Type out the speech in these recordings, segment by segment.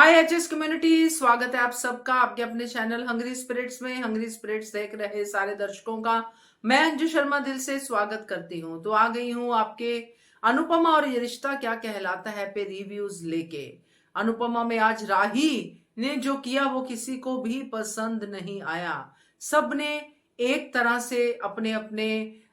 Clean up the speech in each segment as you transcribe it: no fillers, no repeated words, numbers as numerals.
हाय HS community, स्वागत है आप सबका आपके अपने चैनल हंग्री स्पिरिट्स में। हंग्री स्पिरिट्स देख रहे सारे दर्शकों का मैं अंजू शर्मा दिल से स्वागत करती हूँ। तो आ गई हूँ आपके अनुपमा और ये रिश्ता क्या कहलाता है पे रिव्यूज लेके। अनुपमा में आज राही ने जो किया वो किसी को भी पसंद नहीं आया। सबने एक तरह से अपने अपने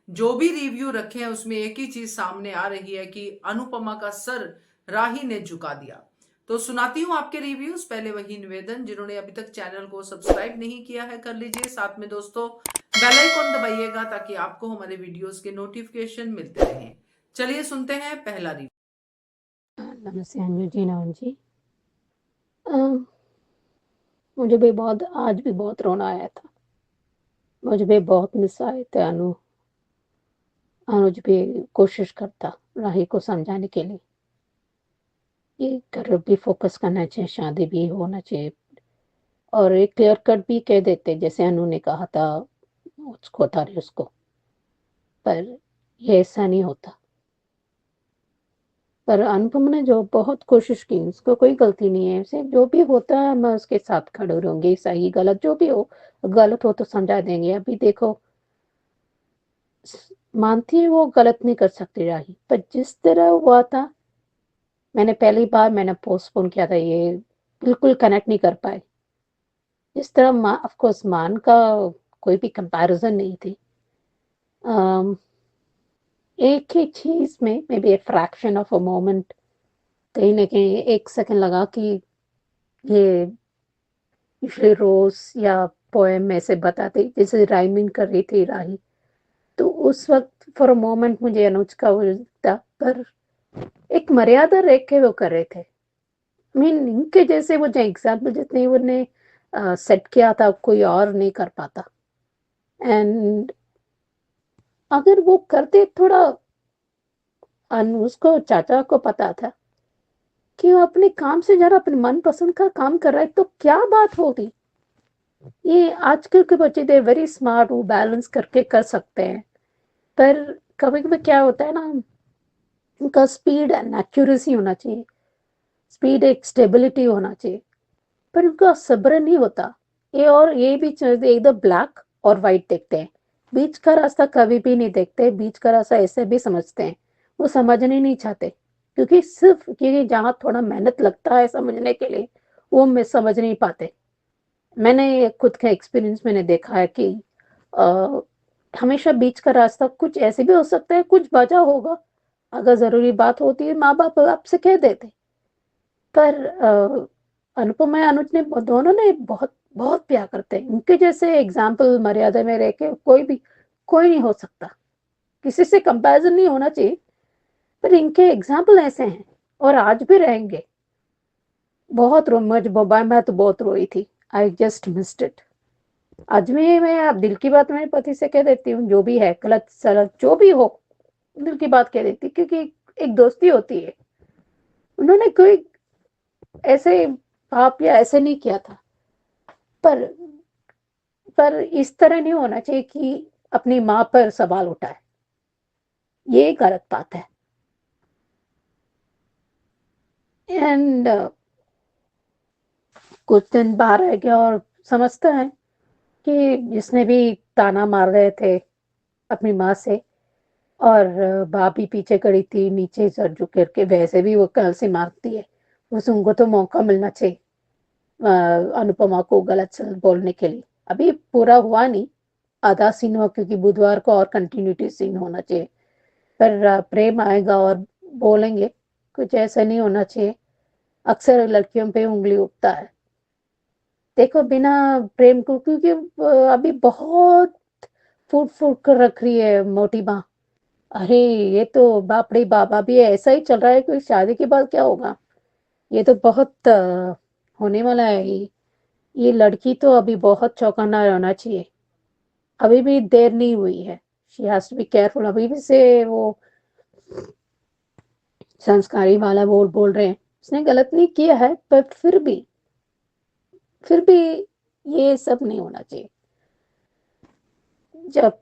जो भी रिव्यू रखे हैं उसमें एक ही चीज सामने आ रही है कि अनुपमा का सर राही ने झुका दिया। तो सुनाती हूँ आपके रिव्यूज। पहले वही निवेदन, जिन्होंने अभी तक चैनल को सब्सक्राइब नहीं किया है कर लीजिए, साथ में दोस्तों बेल आइकन दबाइएगा ताकि आपको हमारे वीडियोस के नोटिफिकेशन मिलते रहें। चलिए सुनते हैं पहला रिव्यू। नमस्ते अंजू जी, नमन जी। मुझे भी बहुत आज भी बहुत रोना आया था। मुझे भी बहुत मिस आए थे। अनुज भी कोशिश करता राही को समझाने के लिए ये घर भी फोकस करना चाहिए, शादी भी होना चाहिए, और एक क्लियर कट भी कह देते जैसे अनु ने कहा था उसको था उसको। पर ये ऐसा नहीं होता। पर अनुपम ने जो बहुत कोशिश की, उसको कोई गलती नहीं है। सिर्फ जो भी होता है मैं उसके साथ खड़े रहूंगी, सही गलत जो भी हो। गलत हो तो समझा देंगे। अभी देखो, मानती है वो गलत नहीं कर सकती राही, पर जिस तरह हुआ था, मैंने पहली बार मैंने पोस्टपोन किया था, ये बिल्कुल कनेक्ट नहीं कर पाए। जिस तरह ऑफ कोर्स मान का कोई भी कंपैरिजन नहीं थी। अम, एक ही चीज में may be a fraction of a moment, कहीं ना कहीं एक सेकंड लगा कि ये पिछले रोज या पोएम ऐसे बताते जैसे राइमिंग कर रही थी राही। तो उस वक्त फॉर अ मोमेंट मुझे अनुज का वो था, पर एक मर्यादा रख के वो कर रहे थे। मीन इनके जैसे वो जो एग्जाम्पल जितने उन्हें सेट किया था कोई और नहीं कर पाता। एंड अगर वो करते थोड़ा, उसको चाचा को पता था कि वो अपने काम से जरा अपने मनपसंद का काम कर रहा है तो क्या बात होती। ये आजकल के बच्चे दे वेरी स्मार्ट, वो बैलेंस करके कर सकते हैं। पर कभी कभी क्या होता है ना, उनका स्पीड एंड एक्यूरेसी होना चाहिए, स्पीड एक स्टेबिलिटी होना चाहिए, पर उनका सब्र नहीं होता। ये भी एकदम ब्लैक और व्हाइट देखते हैं, बीच का रास्ता कभी भी नहीं देखते। बीच का रास्ता ऐसे भी समझते हैं, वो समझने नहीं चाहते, क्योंकि जहाँ थोड़ा मेहनत लगता है समझने के लिए, वो मैं समझ नहीं पाते। मैंने खुद का एक्सपीरियंस मैंने देखा है कि आ, हमेशा बीच का रास्ता कुछ ऐसे भी हो सकता है, कुछ वजह होगा। अगर जरूरी बात होती है माँ बाप आपसे कह देते। पर अनुपमा या अनुज ने दोनों ने बहुत बहुत प्यार करते हैं। उनके जैसे एग्जाम्पल मर्यादा में रह के कोई नहीं हो सकता। किसी से कंपैरिजन नहीं होना चाहिए, पर इनके एग्जाम्पल ऐसे हैं और आज भी रहेंगे। बहुत रो मैं तो बहुत रोई थी। I just missed it. आज भी मैं आप दिल की बात मेरे पति से कह देती हूँ, जो भी है गलत सलत जो भी हो, दिल की बात कह देती, क्योंकि एक दोस्ती होती है। उन्होंने कोई ऐसे पाप या ऐसे नहीं किया था, पर पर इस तरह नहीं होना चाहिए कि अपनी माँ पर सवाल उठाए। ये गलत बात है। एंड कुछ दिन बाहर रह गया और समझता है कि जिसने भी ताना मार रहे थे अपनी माँ से, और भाभी पीछे खड़ी थी नीचे सर झुक करके, वैसे भी वो कल से मारती है। उस उनको तो मौका मिलना चाहिए अनुपमा को गलत सलत बोलने के लिए। अभी पूरा हुआ नहीं, आधा सीन हुआ, क्योंकि बुधवार को और कंटिन्यूटी सीन होना चाहिए। पर प्रेम आएगा और बोलेंगे, कुछ ऐसा नहीं होना चाहिए। अक्सर लड़कियों पे उंगली उठता है। देखो बिना प्रेम को, क्योंकि अभी बहुत फूट फूट कर रख रही है मोटी माँ। अरे ये तो बाप रे बाप, अभी ऐसा ही चल रहा है कि शादी के बाद क्या होगा। ये तो बहुत होने वाला है। ये लड़की तो अभी बहुत चौकन्ना रहना चाहिए। अभी भी देर नहीं हुई है। She has to be careful. अभी भी से वो संस्कारी वाला बोल रहे हैं, उसने गलत नहीं किया है, पर फिर भी ये सब नहीं होना चाहिए। जब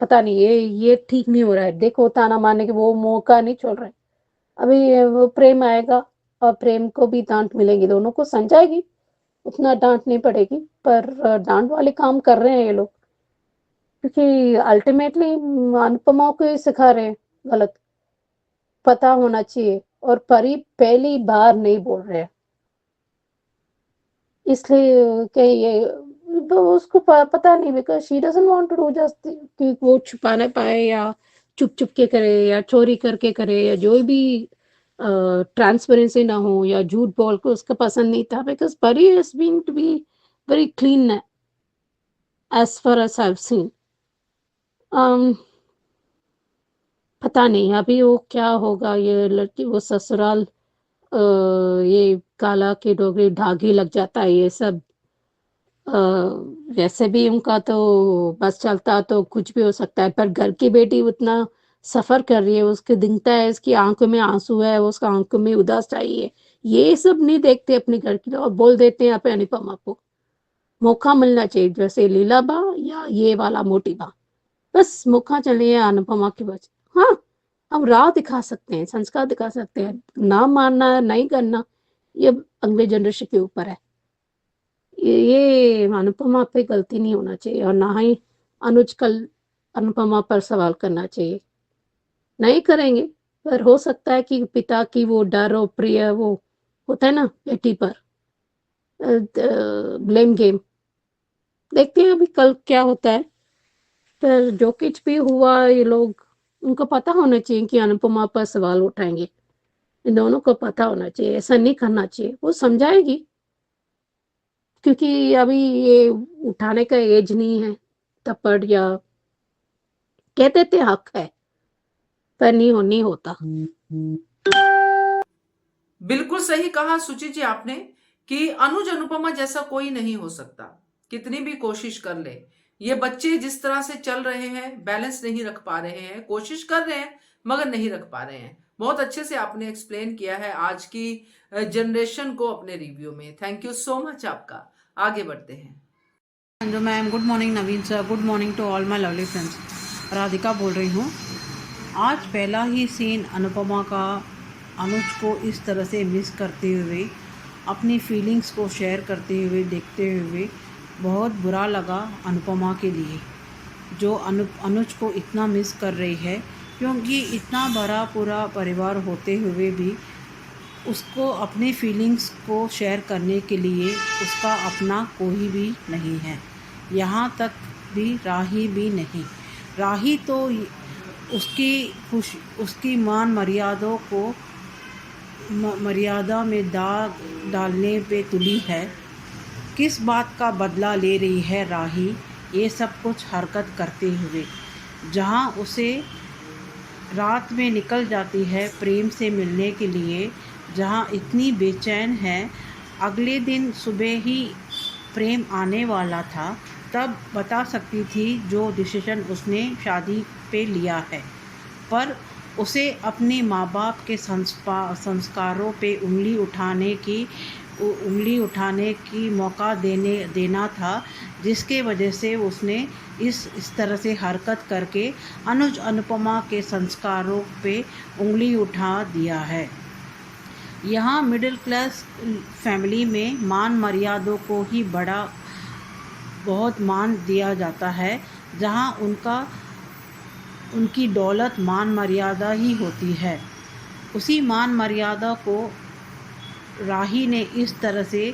पता नहीं, ये ठीक नहीं हो रहा है। देखो ताना मारने के वो मौका नहीं छोड़ रहे। अभी वो प्रेम आएगा, और प्रेम को भी डांट मिलेगी, दोनों को समझाएगी, उतना डांट नहीं पड़ेगी, पर डांट वाले काम कर रहे हैं ये लोग, क्योंकि अल्टीमेटली अनुपमा को ही सिखा रहे हैं गलत, पता होना चाहिए। और परी पहली बार नहीं बोल रहे हैं, इसलिए कि ये तो उसको पता नहीं, because she doesn't want to do just कि वो छुपाने पाए या चुप चुप के करे या चोरी करके करे या जो भी ट्रांसपेरेंसी ना हो या झूठ बोल के, उसका पसंद नहीं था। Because Pari has been to be very clean as far as I have seen. पता नहीं अभी वो क्या होगा, ये लड़की वो ससुराल ये काला की डोगरी ढागी लग जाता है ये सब। अ, वैसे भी उनका तो बस चलता तो कुछ भी हो सकता है, पर घर की बेटी उतना सफर कर रही है, उसके दिखता है इसकी आंखों में आंसू है, उसका आंखों में उदास चाहिए, ये सब नहीं देखते अपने घर के लोग और बोल देते हैं अपने अनुपमा को। मौका मिलना चाहिए, जैसे लीला बा या ये वाला मोटी बा, बस मौका चलिए अनुपमा की वजह। हाँ, हम राह दिखा सकते हैं, संस्कार दिखा सकते हैं, ना मानना नहीं करना ये अगले जनरेशन के ऊपर है। ये अनुपमा पे गलती नहीं होना चाहिए और ना ही अनुज कल अनुपमा पर सवाल करना चाहिए, नहीं करेंगे। पर हो सकता है कि पिता की वो डर और प्रिय वो होता है ना बेटी पर ब्लेम गेम, देखते हैं अभी कल क्या होता है। पर जो कुछ भी हुआ ये लोग, उनको पता होना चाहिए कि अनुपमा पर सवाल उठाएंगे, इन दोनों को पता होना चाहिए, ऐसा नहीं करना चाहिए। वो समझाएगी, क्योंकि अभी ये उठाने का एज नहीं है, थप्पड़ या कह देते हक है, पर नहीं होता। बिल्कुल सही कहा सुचि जी आपने कि अनुज अनुपमा जैसा कोई नहीं हो सकता, कितनी भी कोशिश कर ले। ये बच्चे जिस तरह से चल रहे हैं, बैलेंस नहीं रख पा रहे हैं, कोशिश कर रहे हैं मगर नहीं रख पा रहे हैं। बहुत अच्छे से आपने एक्सप्लेन किया है आज की जनरेशन को अपने रिव्यू में। थैंक यू सो मच आपका। आगे बढ़ते हैं। Sanju ma'am, good morning Naveen sir, good morning to all my lovely friends. Radhika बोल रही हूँ। आज पहला ही सीन अनुपमा का अनुज को इस तरह से मिस करते हुए, अपनी फीलिंग्स को शेयर करते हुए देखते हुए बहुत बुरा लगा अनुपमा के लिए, जो अनुज को इतना मिस कर रही है, क्योंकि इतना बड़ा पूरा परिवार होते हुए भी उसको अपनी फीलिंग्स को शेयर करने के लिए उसका अपना कोई भी नहीं है, यहाँ तक भी राही भी नहीं। राही तो उसकी मान मर्यादों को मर्यादा में दाग डालने पे तुली है। किस बात का बदला ले रही है राही ये सब कुछ हरकत करते हुए, जहाँ उसे रात में निकल जाती है प्रेम से मिलने के लिए, जहाँ इतनी बेचैन है। अगले दिन सुबह ही प्रेम आने वाला था, तब बता सकती थी जो डिसीजन उसने शादी पे लिया है, पर उसे अपने माँ बाप के संस्कारों पे उंगली उठाने की मौका देना था, जिसके वजह से उसने इस तरह से हरकत करके अनुज अनुपमा के संस्कारों पे उंगली उठा दिया है। यहाँ मिडिल क्लास फैमिली में मान मर्यादों को ही बहुत मान दिया जाता है, जहाँ उनकी दौलत मान मर्यादा ही होती है। उसी मान मर्यादा को राही ने इस तरह से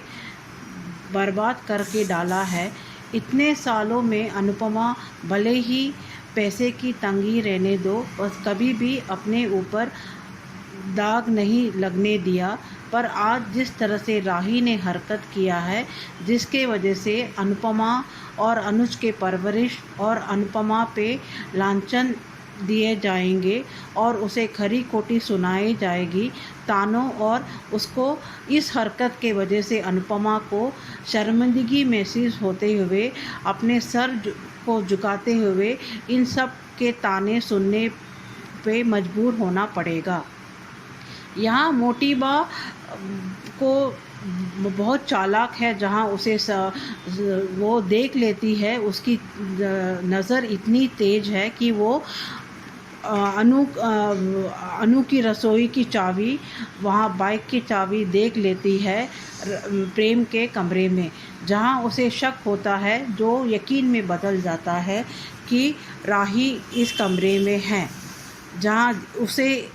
बर्बाद करके डाला है। इतने सालों में अनुपमा भले ही पैसे की तंगी रहने दो, बस कभी भी अपने ऊपर दाग नहीं लगने दिया, पर आज जिस तरह से राही ने हरकत किया है, जिसके वजह से अनुपमा और अनुज के परवरिश और अनुपमा पे लांछन दिए जाएंगे और उसे खरी खोटी सुनाई जाएगी तानों, और उसको इस हरकत के वजह से अनुपमा को शर्मिंदगी महसूस होते हुए अपने सर को झुकाते हुए इन सब के ताने सुनने पे मजबूर होना पड़ेगा। यहाँ मोटी बा को बहुत चालाक है, जहाँ उसे वो देख लेती है, उसकी नज़र इतनी तेज है कि वो अनु की रसोई की चाबी, वहाँ बाइक की चाबी देख लेती है प्रेम के कमरे में, जहाँ उसे शक होता है, जो यकीन में बदल जाता है कि राही इस कमरे में है, जहाँ उसे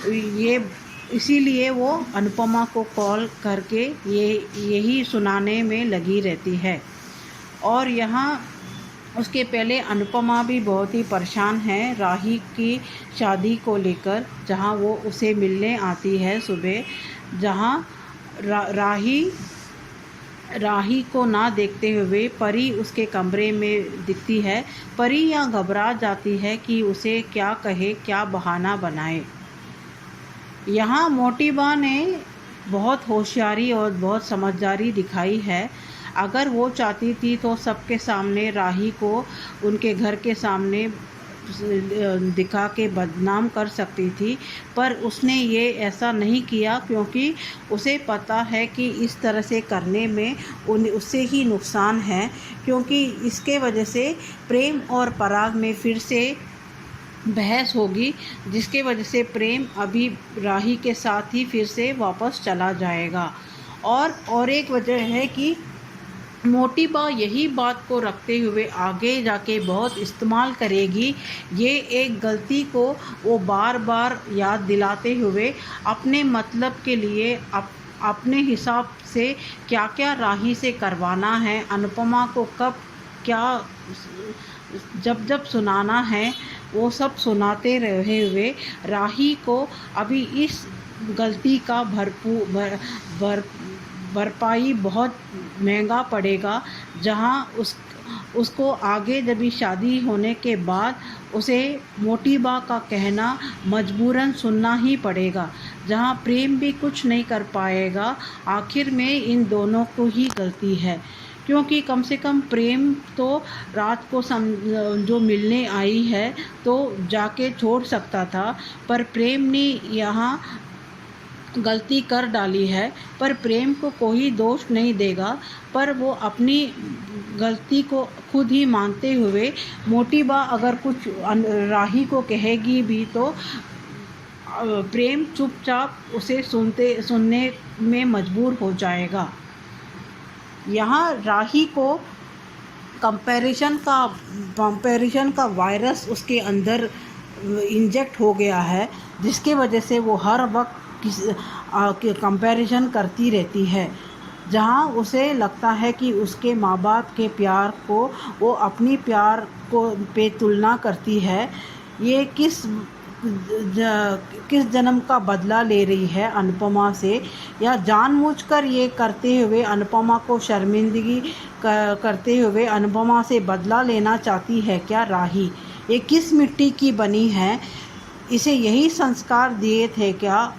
ये इसीलिए वो अनुपमा को कॉल करके यही सुनाने में लगी रहती है। और यहाँ उसके पहले अनुपमा भी बहुत ही परेशान है राही की शादी को लेकर, जहाँ वो उसे मिलने आती है सुबह, जहाँ राही को ना देखते हुए परी उसके कमरे में दिखती है। परी यहाँ घबरा जाती है कि उसे क्या कहे, क्या बहाना बनाए। यहाँ मोटीबा ने बहुत होशियारी और बहुत समझदारी दिखाई है। अगर वो चाहती थी तो सबके सामने राही को उनके घर के सामने दिखा के बदनाम कर सकती थी, पर उसने ये ऐसा नहीं किया, क्योंकि उसे पता है कि इस तरह से करने में उससे ही नुकसान है, क्योंकि इसके वजह से प्रेम और पराग में फिर से बहस होगी, जिसके वजह से प्रेम अभी राही के साथ ही फिर से वापस चला जाएगा। और एक वजह है कि मोटीबा यही बात को रखते हुए आगे जाके बहुत इस्तेमाल करेगी। ये एक गलती को वो बार बार याद दिलाते हुए अपने मतलब के लिए अपने हिसाब से क्या क्या राही से करवाना है, अनुपमा को कब क्या जब सुनाना है, वो सब सुनाते रहे हुए राही को अभी इस गलती का भरपाई बहुत महंगा पड़ेगा, जहाँ उसको आगे जब शादी होने के बाद उसे मोटीबा का कहना मजबूरन सुनना ही पड़ेगा, जहाँ प्रेम भी कुछ नहीं कर पाएगा। आखिर में इन दोनों को ही गलती है, क्योंकि कम से कम प्रेम तो रात को जो मिलने आई है तो जाके छोड़ सकता था, पर प्रेम ने यहाँ गलती कर डाली है। पर प्रेम को कोई दोष नहीं देगा, पर वो अपनी गलती को खुद ही मानते हुए मोटीबा अगर कुछ राही को कहेगी भी तो प्रेम चुपचाप उसे सुनने में मजबूर हो जाएगा। यहाँ राही को कंपैरिजन का वायरस उसके अंदर इंजेक्ट हो गया है, जिसके वजह से वो हर वक्त कंपैरिजन करती रहती है, जहाँ उसे लगता है कि उसके माँ बाप के प्यार को वो अपनी प्यार को पे तुलना करती है। ये किस जन्म का बदला ले रही है अनुपमा से, या जानबूझकर ये करते हुए अनुपमा को शर्मिंदगी करते हुए अनुपमा से बदला लेना चाहती है क्या राही? ये किस मिट्टी की बनी है? इसे यही संस्कार दिए थे क्या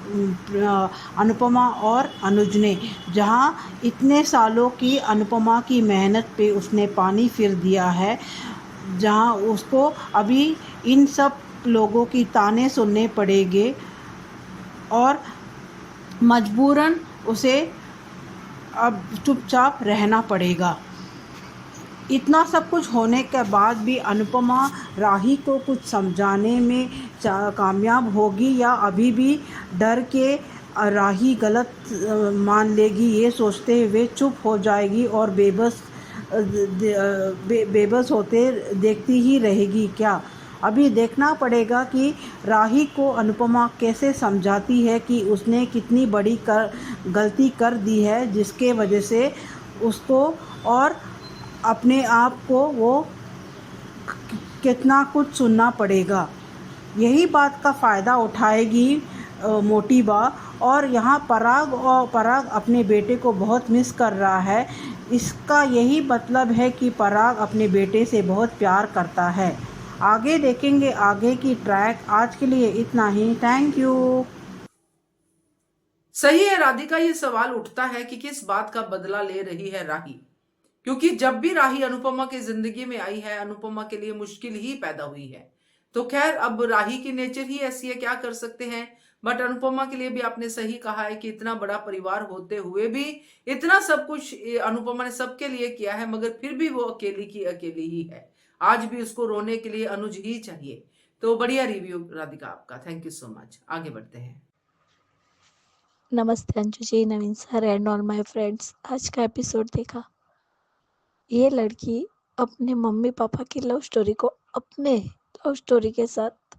अनुपमा और अनुज ने, जहाँ इतने सालों की अनुपमा की मेहनत पे उसने पानी फिर दिया है, जहाँ उसको अभी इन सब लोगों की ताने सुनने पड़ेंगे और मजबूरन उसे अब चुपचाप रहना पड़ेगा। इतना सब कुछ होने के बाद भी अनुपमा राही को कुछ समझाने में कामयाब होगी, या अभी भी डर के राही गलत मान लेगी, ये सोचते हुए चुप हो जाएगी और बेबस होते देखती ही रहेगी क्या? अभी देखना पड़ेगा कि राही को अनुपमा कैसे समझाती है कि उसने कितनी बड़ी गलती कर दी है, जिसके वजह से उसको और अपने आप को वो कितना कुछ सुनना पड़ेगा। यही बात का फ़ायदा उठाएगी मोटीबा। और यहाँ पराग अपने बेटे को बहुत मिस कर रहा है। इसका यही मतलब है कि पराग अपने बेटे से बहुत प्यार करता है। आगे देखेंगे आगे की ट्रैक। आज के लिए इतना ही। Thank you. सही है राधिका, ये सवाल उठता है कि किस बात का बदला ले रही है राही, क्योंकि जब भी राही अनुपमा की जिंदगी में आई है अनुपमा के लिए मुश्किल ही पैदा हुई है। तो खैर अब राही की नेचर ही ऐसी है, क्या कर सकते हैं। बट अनुपमा के लिए भी आपने सही कहा है कि इतना बड़ा परिवार होते हुए भी इतना सब कुछ अनुपमा ने सबके लिए किया है, मगर फिर भी वो अकेली की अकेली ही है। आज भी उसको रोने के लिए अनुज ही चाहिए, तो बढ़िया रिव्यू राधिका आपका, थैंक यू सो मच। आगे बढ़ते हैं। नमस्ते Anju ji, Naveen sir and all my friends. आज का एपिसोड देखा। ये लड़की अपने मम्मी पापा की लव स्टोरी को अपने लव स्टोरी के साथ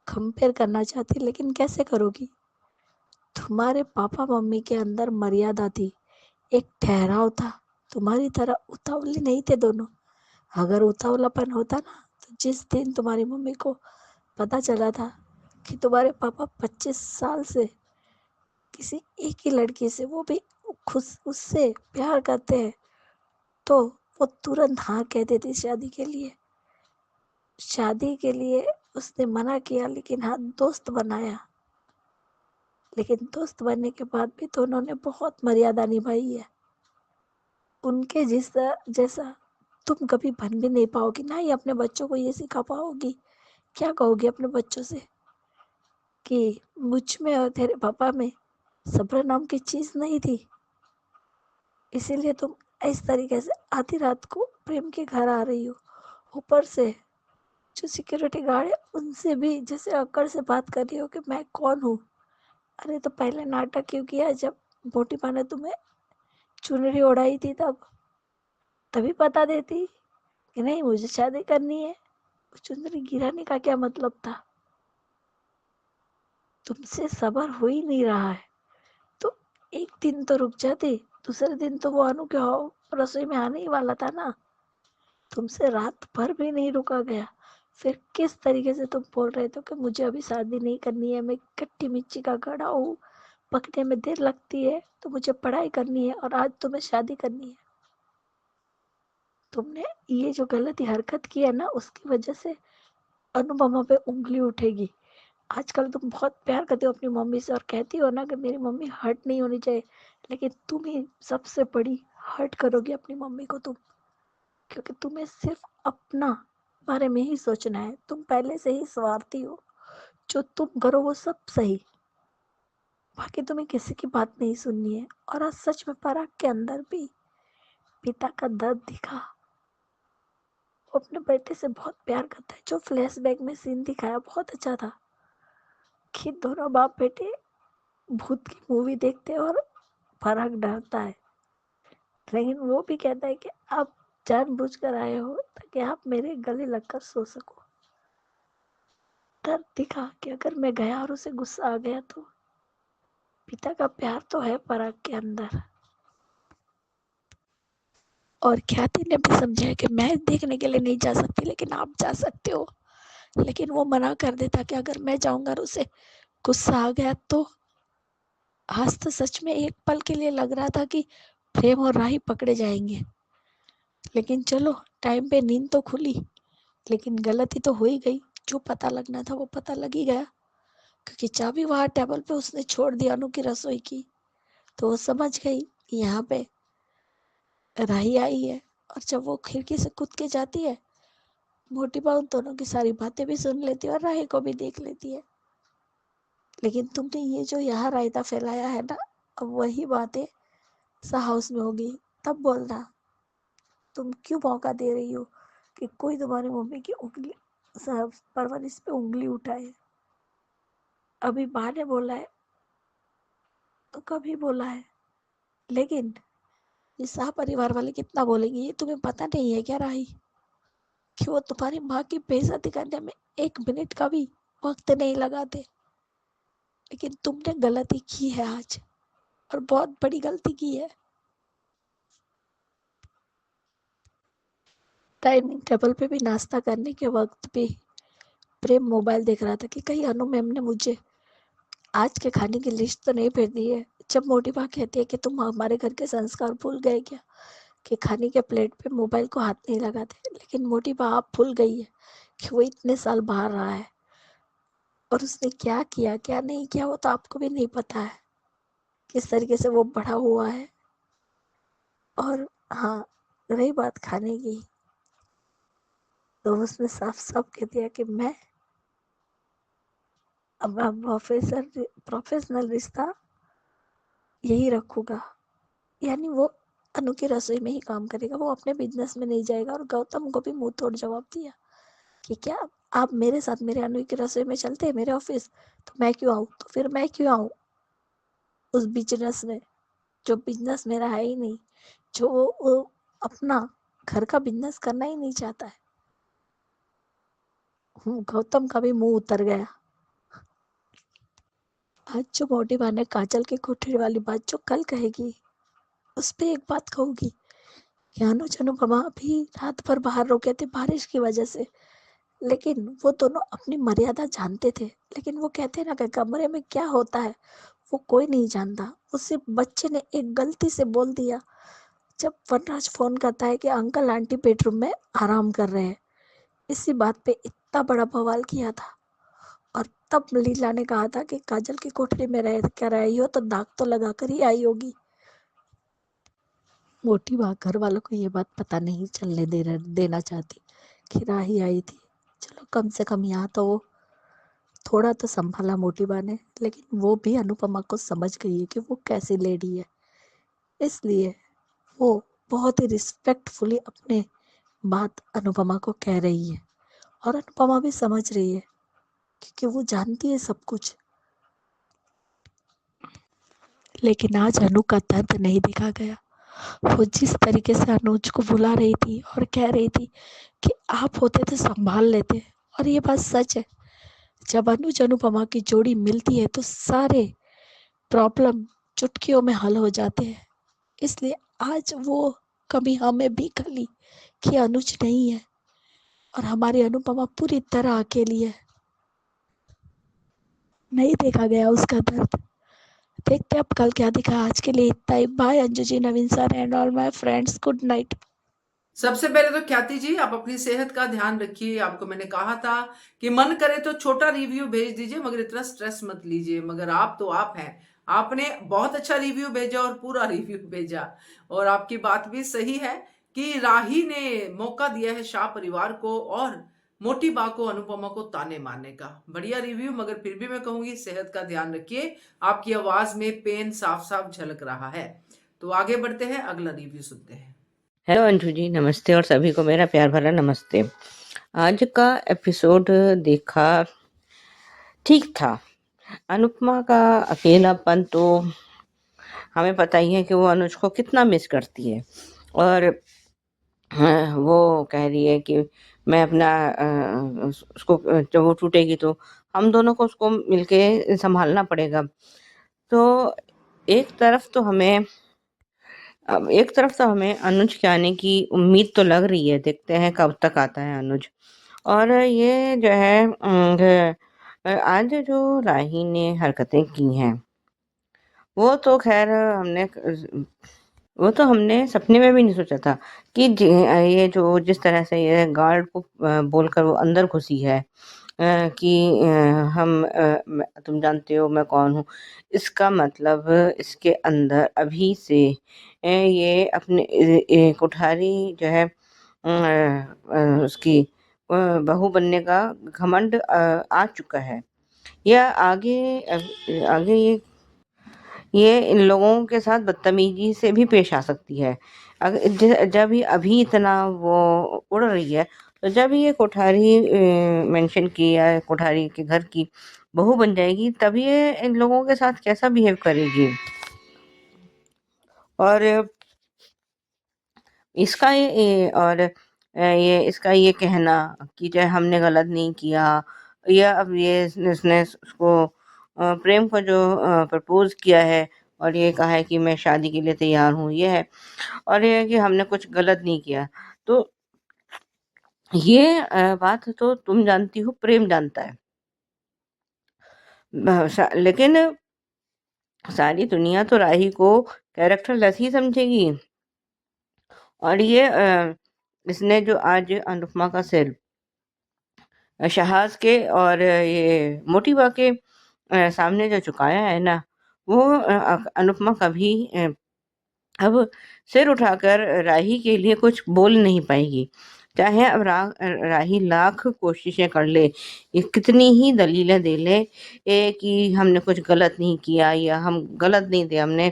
कंपेयर करना चाहती, लेकिन कैसे करोगी? तुम्हारे पापा मम्मी के अंदर मर्यादा थी, एक ठहराव था। तुम्हारी तरह उतावली नहीं थे दोनों। अगर उतावलापन होता ना, तो जिस दिन तुम्हारी मम्मी को पता चला था कि तुम्हारे पापा 25 साल से किसी एक ही लड़की से, वो भी खुद उससे प्यार करते हैं, तो वो तुरंत हाँ कह देती शादी के लिए। शादी के लिए उसने मना किया, लेकिन हाँ दोस्त बनाया। लेकिन दोस्त बनने के बाद भी तो उन्होंने बहुत मर्यादा निभाई है। उनके जैसा तुम कभी बन भी नहीं पाओगी, ना ही अपने बच्चों को ये सिखा पाओगी। क्या कहोगी अपने बच्चों से कि मुझ में और तेरे पापा में सब्र नाम की चीज नहीं थी, इसीलिए तुम इस तरीके से आधी रात को प्रेम के घर आ रही हो। ऊपर से जो सिक्योरिटी गार्ड है उनसे भी जैसे अकड़ से बात कर रही हो कि मैं कौन हूँ। अरे तो पहले नाटक क्यों किया जब मोटी माँ ने तुम्हें चुनरी ओढ़ाई थी, तभी पता देती कि नहीं मुझे शादी करनी है। चुनरी गिराने का क्या मतलब था? तुमसे सबर हो ही नहीं रहा है तो एक दिन तो रुक जाते। दूसरे दिन तो वो अनु के रसोई में आने ही वाला था ना। तुमसे रात भर भी नहीं रुका गया, फिर किस तरीके से तुम बोल रहे थे कि मुझे अभी शादी नहीं करनी है, मैं कट्टी मिर्ची का गड़ा हूँ, पकने में देर लगती है, तो मुझे पढ़ाई करनी है, और आज तुम्हें शादी करनी है। तुमने ये जो गलती हरकत की है ना, उसकी वजह से अनुपमा पे उंगली उठेगी। आजकल तुम बहुत प्यार करते हो अपनी मम्मी से और कहती हो ना कि मेरी मम्मी हर्ट नहीं होनी चाहिए, लेकिन तुम ही सबसे बड़ी हर्ट करोगी अपनी मम्मी को तुम, क्योंकि तुम्हें सिर्फ अपना बारे में ही सोचना है। तुम पहले से ही स्वार्थी हो, जो तुम करो वो सब सही, बाकी तुम्हें किसी की बात नहीं सुननी है। और आज सच में पराग के अंदर भी पिता का दर्द दिखा। वो अपने बेटे से बहुत प्यार करता है। जो फ्लैशबैक में सीन दिखाया बहुत अच्छा था कि दोनों बाप बेटे भूत की मूवी देखते हैं और पराग डरता है, लेकिन वो भी कहता है कि आप जानबूझकर आए हो ताकि आप मेरे गले लगकर सो सको। डर दिखा कि अगर मैं गया और उसे गुस्सा आ गया तो। पिता का प्यार तो है पराग के अंदर। और ख्याति ने भी समझाया कि मैं देखने के लिए नहीं जा सकती, लेकिन आप जा सकते हो। लेकिन वो मना कर देता कि अगर मैं जाऊंगा और उसे गुस्सा आ गया तो। आज तो सच में एक पल के लिए लग रहा था कि प्रेम और राही पकड़े जाएंगे, लेकिन चलो टाइम पे नींद तो खुली। लेकिन गलती तो हो ही गई, जो पता लगना था वो पता लग ही गया, क्योंकि चाबी वहां टेबल पे उसने छोड़ दी अनु की रसोई की। तो वो समझ गई यहाँ पे राही आई है। और जब वो खिड़की से कूद के जाती है, मोटी बहू दोनों की सारी बातें भी सुन लेती है और राही को भी देख लेती है। लेकिन तुमने ये जो यहाँ रायता फैलाया है ना, अब वही बातें सा हाउस में होगी। तब बोलना तुम क्यों मौका दे रही हो कि कोई तुम्हारी मम्मी की उंगली परवरिश पे उंगली उठाए। अभी माँ ने बोला है तो कभी बोला है, लेकिन ये शाह परिवार वाले कितना बोलेंगे ये तुम्हें पता नहीं है क्या राही? कि वो तुम्हारी माँ की बेइज्जती करने में एक मिनट का भी वक्त नहीं लगाते। लेकिन तुमने गलती की है आज, और बहुत बड़ी गलती की है। डाइनिंग टेबल पे भी नाश्ता करने के वक्त भी प्रेम मोबाइल देख रहा था कि कहीं अनु मैम ने मुझे आज के खाने की लिस्ट तो नहीं भेज दी है। जब मोटी माँ कहती है कि तुम हमारे घर के संस्कार भूल गए क्या, कि खाने के प्लेट पे मोबाइल को हाथ नहीं लगाते, लेकिन मोटी माँ आप भूल गई है कि वो इतने साल बाहर रहा है और उसने क्या किया क्या नहीं किया वो तो आपको भी नहीं पता है, किस तरीके से वो बड़ा हुआ है। और हाँ, रही बात खाने की, तो उसने साफ साफ कह दिया कि मैं अब प्रोफेशनल रिश्ता यही रखूंगा। यानी वो अनु की रसोई में ही काम करेगा, वो अपने बिजनेस में नहीं जाएगा। और गौतम को भी मुंह तोड़ जवाब दिया कि क्या आप मेरे साथ मेरे अनु की रसोई में चलते हैं मेरे ऑफिस, तो मैं क्यों आऊँ, तो फिर मैं क्यों आऊँ उस बिजनेस में, जो बिजनेस मेरा है ही नहीं, जो वो अपना घर का बिजनेस करना ही नहीं चाहता है। गौतम का भी मुंह उतर गया। आज जो मोटी बहन ने काजल की कोठरी वाली बात जो कल कहेगी, उस पे एक बात कहूंगी कि अनुज अनुपमा भी रात भर बाहर रुके थे बारिश की वजह से, लेकिन वो दोनों अपनी मर्यादा जानते थे। लेकिन वो कहते हैं ना कि कमरे में क्या होता है वो कोई नहीं जानता। उसे बच्चे ने एक गलती से बोल दिया जब वनराज फोन करता है कि अंकल आंटी बेडरूम में आराम कर रहे हैं। इसी बात पे इतना बड़ा बवाल किया था। और तब लीला ने कहा था कि काजल की कोठरी में रह कर आई हो तो दाग तो लगा कर ही आई होगी। मोटी माँ घर वालों को ये बात पता नहीं चलने देना चाहती कि राही आई थी। चलो कम से कम यहाँ तो वो थोड़ा तो संभाला मोटी माँ ने, लेकिन वो भी अनुपमा को समझ गई है कि वो कैसी लेडी है। इसलिए वो बहुत ही रिस्पेक्टफुली अपने बात अनुपमा को कह रही है, और अनुपमा भी समझ रही है क्योंकि वो जानती है सब कुछ। लेकिन आज अनु का दर्द नहीं देखा गया। वो जिस तरीके से अनुज को बुला रही थी और कह रही थी कि आप होते तो संभाल लेते, और ये बात सच है। जब अनुज अनुपमा की जोड़ी मिलती है तो सारे प्रॉब्लम चुटकियों में हल हो जाते हैं। इसलिए आज वो कमी हमें भी खली कि अनुज नहीं है और हमारी अनुपमा पूरी तरह अकेली है। नहीं देखा गया उसका दर्द। देखते अब कल क्या दिखा। आज के लिए इतना ही। Bye Anju ji, Naveen sir and all my friends, good night. सबसे पहले तो ख्याति जी, आप अपनी सेहत का ध्यान रखिए। आपको मैंने कहा था कि मन करे तो छोटा रिव्यू भेज दीजिए, मगर इतना स्ट्रेस मत लीजिए। मगर आप तो आप हैं, आपने बहुत अच्छा रिव्यू भेजा और पूरा रिव्यू भेजा। और आपकी बात भी सही है कि राही ने मौका दिया है शाह परिवार को और मोटी बा को, अनुपमा को ताने मारने का। बढ़िया रिव्यू, मगर फिर भी मैं कहूंगी सेहत का ध्यान रखिए। आपकी आवाज में पेन साफ साफ झलक रहा है। तो आगे बढ़ते हैं, अगला रिव्यू सुनते हैं। हेलो अंजू जी, नमस्ते, और सभी को मेरा प्यार भरा नमस्ते। आज का एपिसोड देखा, ठीक था। अनुपमा का अकेलापन तो हमें पता ही है कि वो अनुज को कितना मिस करती है। और वो कह रही है कि मैं अपना उसको जब वो टूटेगी तो हम दोनों को उसको मिलके संभालना पड़ेगा। तो एक तरफ तो हमें अनुज के आने की उम्मीद तो लग रही है। देखते हैं कब तक आता है अनुज। और ये जो है आज जो राही ने हरकतें की हैं वो तो खैर हमने सपने में भी नहीं सोचा था कि ये जो जिस तरह से ये गार्ड को बोलकर वो अंदर घुसी है कि तुम जानते हो मैं कौन हूँ। इसका मतलब इसके अंदर अभी से ये अपने कोठारी जो है उसकी बहू बनने का घमंड आ चुका है। या आगे ये इन लोगों के साथ बदतमीजी से भी पेश आ सकती है। जब ये अभी इतना वो उड़ रही है, तो जब ये कोठारी मेंशन की या कोठारी के घर की बहू बन जाएगी, तब ये इन लोगों के साथ कैसा बिहेव करेगी। और इसका ये कहना कि जो हमने गलत नहीं किया, या अब ये इसने उसको प्रेम को जो प्रपोज किया है और ये कहा है कि मैं शादी के लिए तैयार हूँ, ये है। और ये है कि हमने कुछ गलत नहीं किया। तो ये बात तो तुम जानती हो, प्रेम जानता है। लेकिन सारी दुनिया तो राही को कैरेक्टरलेस ही समझेगी। और ये इसने जो आज अनुपमा का सिर शहाज के और ये मोटी बा के सामने जो झुकाया है ना, वो अनुपमा कभी अब सिर उठाकर राही के लिए कुछ बोल नहीं पाएगी। चाहे अब राही लाख कोशिशें कर ले, ये कितनी ही दलीलें दे ले कि हमने कुछ गलत नहीं किया या हम गलत नहीं थे, हमने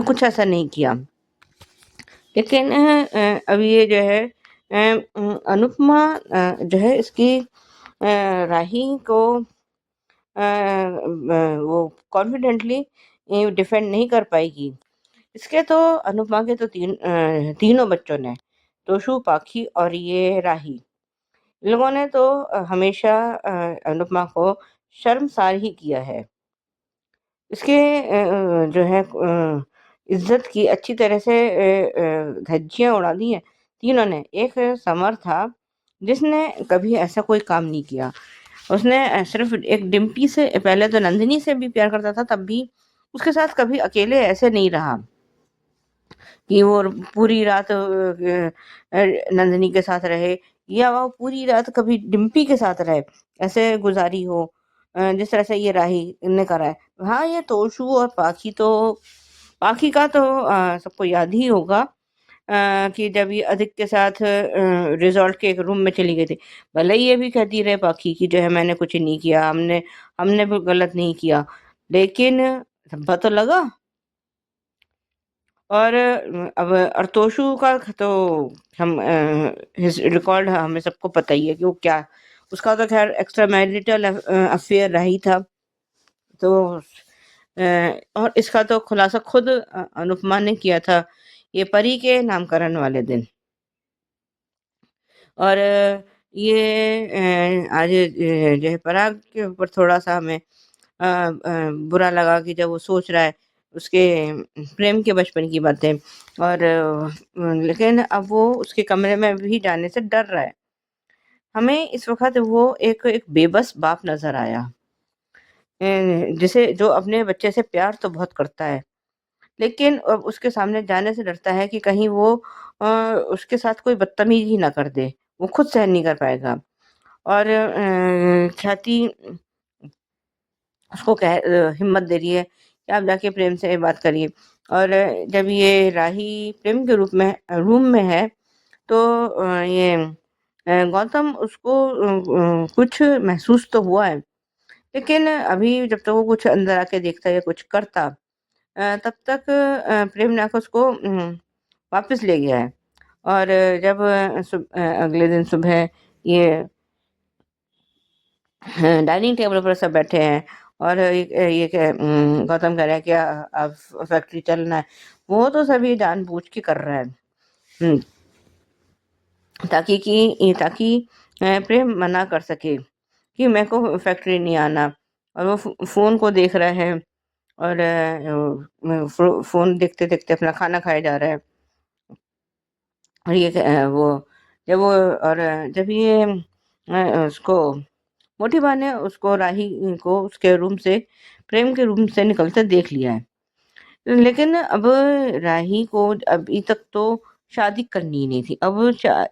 कुछ ऐसा नहीं किया। लेकिन अब ये जो है अनुपमा जो है इसकी राही को वो कॉन्फिडेंटली डिफेंड नहीं कर पाएगी। इसके तो अनुपमा के तो तीनों बच्चों ने, तोशु, पाखी और ये राही, इन लोगों ने तो हमेशा अनुपमा को शर्मसार ही किया है। इसके जो है इज्जत की अच्छी तरह से धज्जियां उड़ा दी हैं तीनों ने। एक समर था जिसने कभी ऐसा कोई काम नहीं किया। उसने सिर्फ एक डिम्पी से, पहले तो नंदिनी से भी प्यार करता था, तब भी उसके साथ कभी अकेले ऐसे नहीं रहा कि वो पूरी रात नंदिनी के साथ रहे, या वो पूरी रात कभी डिम्पी के साथ रहे, ऐसे गुजारी हो जिस तरह से ये राही ने करा है। हाँ, ये तोशु और पाखी का तो सबको याद ही होगा कि जब ये अधिक के साथ रिजॉर्ट के एक रूम में चली गई थी, भले ही ये भी कहती रहे पाखी की जो है मैंने कुछ नहीं किया, हमने भी गलत नहीं किया, लेकिन धब्बा तो लगा। और अब अर्तोशु का तो हम रिकॉर्ड हमें सबको पता ही है कि वो क्या, उसका तो खैर एक्स्ट्रा मैरिटल अफेयर रहा ही था। तो और इसका तो खुलासा खुद अनुपमा ने किया था ये परी के नामकरण वाले दिन। और ये आज जो है पराग के ऊपर थोड़ा सा हमें बुरा लगा कि जब वो सोच रहा है उसके प्रेम के बचपन की बातें, और लेकिन अब वो उसके कमरे में भी जाने से डर रहा है। हमें इस वक्त वो एक बेबस बाप नजर आया, जिसे जो अपने बच्चे से प्यार तो बहुत करता है, लेकिन अब उसके सामने जाने से डरता है कि कहीं वो उसके साथ कोई बदतमीजी ना कर दे, वो खुद सहन नहीं कर पाएगा। और ख्याति उसको हिम्मत दे रही है कि आप जाके प्रेम से बात करिए। और जब ये राही प्रेम के रूम में है तो ये गौतम उसको कुछ महसूस तो हुआ है, लेकिन अभी जब तक वो कुछ अंदर आके देखता है या कुछ करता, तब तक प्रेम नायक उसको वापस ले गया है। और जब अगले दिन सुबह ये डाइनिंग टेबल पर सब बैठे हैं और गौतम कह रहा है कि अब फैक्ट्री चलना है, वो तो सभी जानबूझ के कर रहा है ताकि प्रेम मना कर सके कि मेरे को फैक्ट्री नहीं आना। और वो फोन को देख रहा है और फोन देखते देखते अपना खाना खाया जा रहा है। और जब ये उसको मोटी बा ने उसको राही को उसके रूम से, प्रेम के रूम से निकलते देख लिया है, लेकिन अब राही को अभी तक तो शादी करनी ही नहीं थी। अब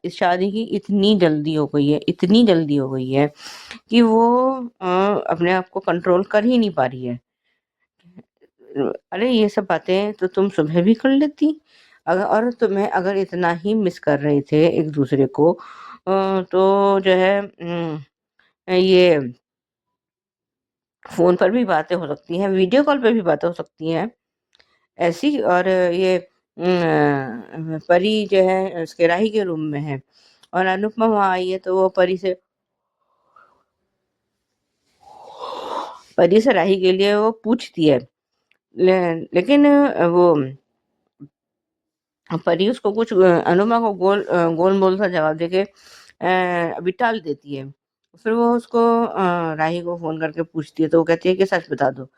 इस शादी की इतनी जल्दी हो गई है, इतनी जल्दी हो गई है कि वो अपने आप को कंट्रोल कर ही नहीं पा रही है। अरे ये सब बातें तो तुम सुबह भी कर लेती, और तुम्हें अगर इतना ही मिस कर रहे थे एक दूसरे को, तो जो है ये फोन पर भी बातें हो सकती हैं, वीडियो कॉल पे भी बातें हो सकती हैं ऐसी। और ये परी जो है उसके राही के रूम में है और अनुपमा वहां आई है, तो वो परी से राही के लिए वो पूछती है, लेकिन वो परी उसको कुछ अनुपमा को गोल मोल सा जवाब देके अभी टाल देती है। फिर वो उसको राही को फोन करके पूछती है, तो वो कहती है कि सच बता दो,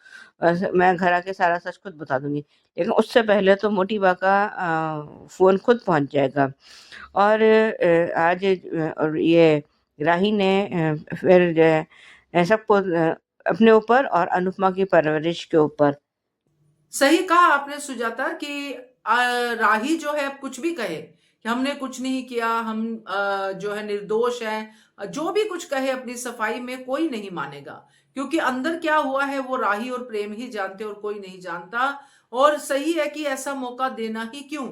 मैं घर आके सारा सच खुद बता दूंगी, लेकिन उससे पहले तो मोटी बा का फोन खुद पहुंच जाएगा। और आज और ये राही ने फिर जो है सबको अपने ऊपर और अनुपमा की परवरिश के ऊपर। सही कहा आपने सुजाता कि राही जो है अब कुछ भी कहे कि हमने कुछ नहीं किया, हम जो है निर्दोष हैं, जो भी कुछ कहे अपनी सफाई में कोई नहीं मानेगा, क्योंकि अंदर क्या हुआ है वो राही और प्रेम ही जानते और कोई नहीं जानता। और सही है कि ऐसा मौका देना ही क्यों,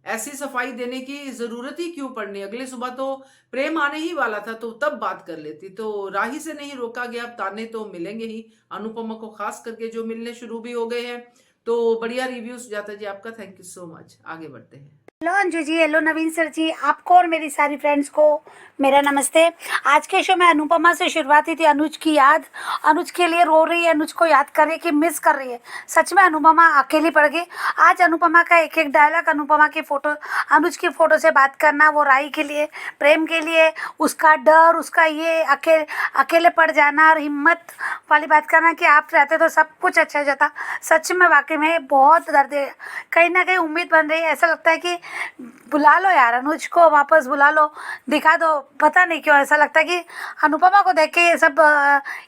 ऐसी सफाई देने की जरूरत ही क्यों पड़नी, अगली सुबह तो प्रेम आने ही वाला था तो तब बात कर लेती। तो राही से नहीं रोका गया, अब ताने तो मिलेंगे ही, अनुपमा को खास करके जो मिलने शुरू भी हो गए हैं। तो बढ़िया रिव्यू सुजाता जी आपका, थैंक यू सो मच। आगे बढ़ते हैं। हेलो अंजू जी, हेलो नवीन सर जी, आपको और मेरी सारी फ्रेंड्स को मेरा नमस्ते। आज के शो में अनुपमा से शुरुआत हुई थी अनुज की याद। अनुज के लिए रो रही है, अनुज को याद कर रही है कि मिस कर रही है। सच में अनुपमा अकेली पड़ गई। आज अनुपमा का एक एक डायलॉग, अनुपमा की फोटो, अनुज की फोटो से बात करना, वो राही के लिए, प्रेम के लिए, उसका डर, उसका ये अकेले पड़ जाना और हिम्मत वाली बात करना कि आप रहते तो सब कुछ अच्छा हो जाता। सच में वाकई में बहुत दर्द है। कहीं ना कहीं उम्मीद बन रही है, ऐसा लगता है कि बुला लो यार, अनुज को वापस बुला लो, दिखा दो। पता नहीं क्यों ऐसा लगता है कि अनुपमा को देख के ये सब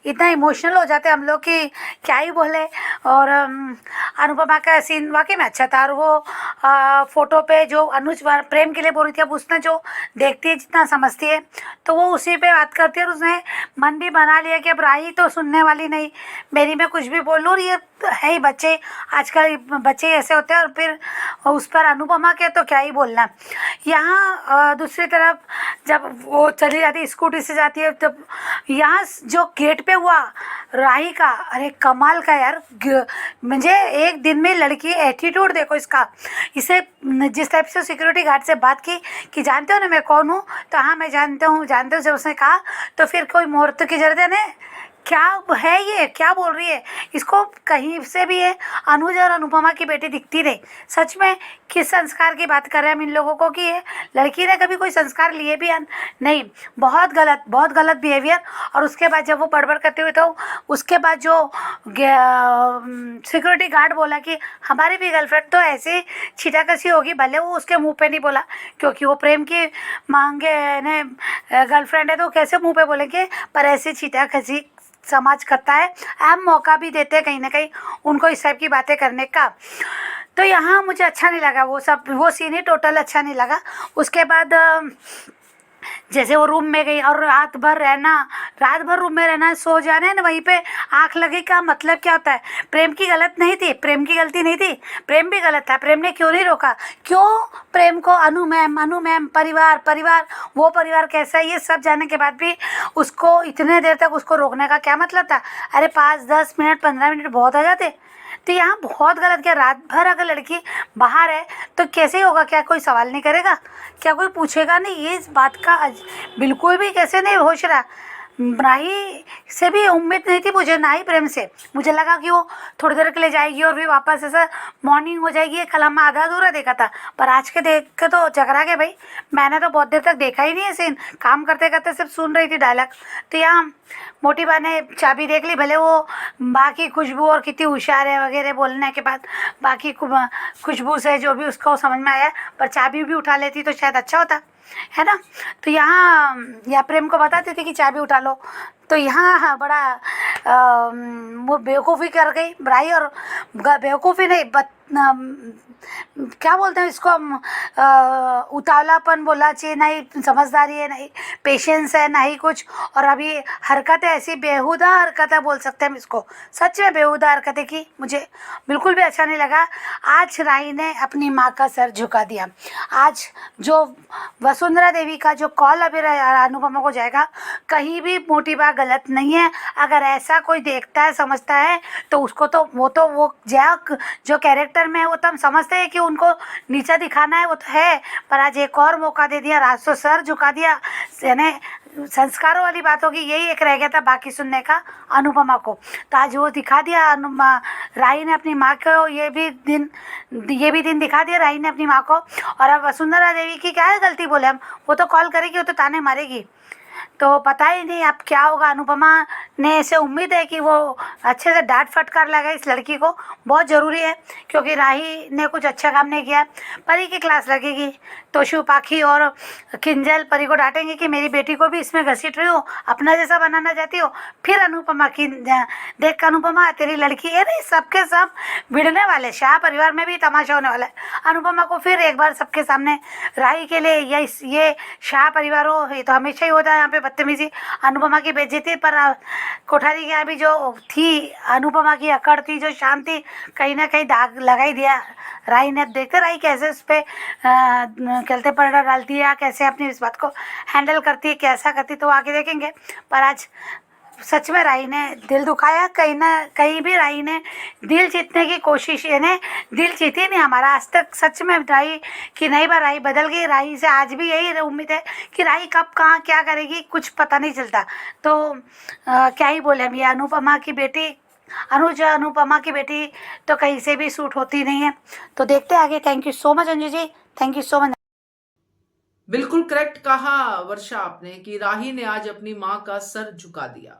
इतना इमोशनल हो जाते हैं हम लोग कि क्या ही बोले। और अनुपमा का सीन वाकई में अच्छा था। और वो फोटो पे जो अनुज प्रेम के लिए बोल रही थी, अब उसने जो देखती है, जितना समझती है, तो वो उसी पे बात करती है। और उसने मन भी बना लिया कि अब राही तो सुनने वाली नहीं, मेरी मैं कुछ भी बोल लूँ। और ये है ही, बच्चे आजकल बच्चे ऐसे होते हैं। और फिर उस पर अनुपमा के तो क्या ही बोलना। यहाँ दूसरी तरफ जब वो चली जाती है, स्कूटी से जाती है, तब यहाँ जो गेट पे हुआ राही का, अरे कमाल का यार। मुझे एक दिन में लड़की एटीट्यूड देखो इसका। इसे जिस टाइप से सिक्योरिटी गार्ड से बात की कि जानते हो ना मैं कौन हूँ, तो हाँ मैं जानते हूँ जब उसने कहा तो फिर कोई मुहूर्त की जरूरत है ना, क्या है ये, क्या बोल रही है। इसको कहीं से भी है अनुज और अनुपमा की बेटी दिखती नहीं। सच में किस संस्कार की बात कर रहे हैं हम इन लोगों को कि ये लड़की ने कभी कोई संस्कार लिए भी नहीं। बहुत गलत बिहेवियर। और उसके बाद जब वो बड़बड़ करते हुए, तो उसके बाद जो सिक्योरिटी गार्ड बोला कि हमारी भी गर्लफ्रेंड तो ऐसी छिटाकसी होगी, भले वो उसके मुंह पे नहीं बोला क्योंकि वो प्रेम की मांगे ने गर्लफ्रेंड है, तो कैसे मुंह पे बोलेंगे, पर ऐसी छिटाकसी समाज करता है। हम मौका भी देते हैं कहीं ना कहीं उनको इस टाइप की बातें करने का। तो यहाँ मुझे अच्छा नहीं लगा वो सीन ही टोटल अच्छा नहीं लगा। उसके बाद जैसे वो रूम में गई और रात भर रूम में रहना, सो जाना है ना, वहीं पे आंख लगी का मतलब क्या होता है। प्रेम की गलती नहीं थी, प्रेम भी गलत था। प्रेम ने क्यों नहीं रोका, क्यों प्रेम को अनु मैम परिवार वो परिवार कैसा है, ये सब जानने के बाद भी उसको इतने देर तक उसको रोकने का क्या मतलब था। अरे 5-10 मिनट 15 मिनट बहुत आ जाते। तो यहाँ बहुत गलत किया। रात भर अगर लड़की बाहर है तो कैसे होगा, क्या कोई सवाल नहीं करेगा, क्या कोई पूछेगा नहीं। ये इस बात का बिल्कुल भी कैसे नहीं होश रहा। राही से भी उम्मीद नहीं थी मुझे, ना ही प्रेम से। मुझे लगा कि वो थोड़ी देर के लिए जाएगी और फिर वापस ऐसा मॉर्निंग हो जाएगी। कल हम आधा अधूरा देखा था, पर आज के देख के तो चकरा गए भाई। मैंने तो बहुत देर तक देखा ही नहीं है सीन, काम करते करते सिर्फ सुन रही थी डायलॉग। तो यहाँ मोटी बा ने चाबी देख ली, भले वो बाकी खुशबू और कितनी होशियार है वगैरह बोलने के बाद बाकी खुशबू से जो भी उसको समझ में आया, पर चाबी भी उठा लेती तो शायद अच्छा होता है ना। तो यहाँ प्रेम को बताती थी कि चाबी उठा लो। तो यहाँ बड़ा वो बेवकूफ़ी कर गई राही। और बेवकूफ़ी नहीं, क्या बोलते हैं इसको, उतावलापन बोलना चाहिए, नहीं समझदारी है, नहीं पेशेंस है, नहीं कुछ। और अभी हरकतें ऐसी बेहुदा हरकतें बोल सकते हैं हम इसको, सच में बेहुदा हरकतें की। मुझे बिल्कुल भी अच्छा नहीं लगा। आज राही ने अपनी माँ का सर झुका दिया। आज जो वसुंधरा देवी का जो कॉल अभी अनुपमा को जाएगा, कहीं भी मोटी बात गलत नहीं है। अगर ऐसा कोई देखता है समझता है तो उसको तो वो जो कैरेक्टर में है वो तो हम समझते हैं कि उनको नीचा दिखाना है, वो तो है। पर आज एक और मौका दे दिया, राज तो सर झुका दिया। यानी संस्कारों वाली बात होगी, यही एक रह गया था बाकी सुनने का अनुपमा को। तो आज वो दिखा दिया राही ने अपनी माँ को, ये भी दिन दिखा दिया राही ने अपनी माँ को। और अब वसुंधरा देवी की क्या है गलती बोले हम, वो तो कॉल करेगी, वो तो ताने मारेगी। तो पता ही नहीं अब क्या होगा। अनुपमा ने ऐसे उम्मीद है कि वो अच्छे से डांट फटकार लगा इस लड़की को, बहुत ज़रूरी है क्योंकि राही ने कुछ अच्छा काम नहीं किया। परी की क्लास लगेगी तो शिवपाखी और किंजल परी को डांटेंगे कि मेरी बेटी को भी इसमें घसीट रही हो, अपना जैसा बनाना चाहती हो। फिर अनुपमा की देख अनुपमा तेरी लड़की है नहीं, सबके सब भिड़ने वाले, शाह परिवार में भी तमाशा होने वाला है। अनुपमा को फिर एक बार सबके सामने राही के लिए ये शाह परिवार हो, ये तो हमेशा ही होता है यहाँ पे बदतमीजी, अनुपमा की बेइज्जती। पर कोठारी के यहाँ भी जो थी अनुपमा की अकड़ थी, जो शान थी, कहीं ना कहीं दाग लगा ही दिया राही ने। देखते राही कैसे उस पर गलते पर्दा डालती है या कैसे अपनी इस बात को हैंडल करती है, कैसा करती, तो आगे देखेंगे। पर आज सच में राही ने दिल दुखाया, कहीं ना कहीं भी राही ने दिल जीतने की कोशिश, यानी दिल जीती नहीं हमारा आज तक। सच में राही कि नहीं बार राही बदल गई। राही से आज भी यही उम्मीद है कि राही कब कहाँ क्या करेगी कुछ पता नहीं चलता। तो क्या ही बोले हम, ये अनुपमा की बेटी अनुपमा की बेटी तो कहीं से भी सूट होती नहीं है। तो देखते हैं आगे। Thank you so much Anju ji, thank you so much. बिल्कुल करेक्ट कहा वर्षा आपने कि राही ने आज अपनी माँ का सर झुका दिया।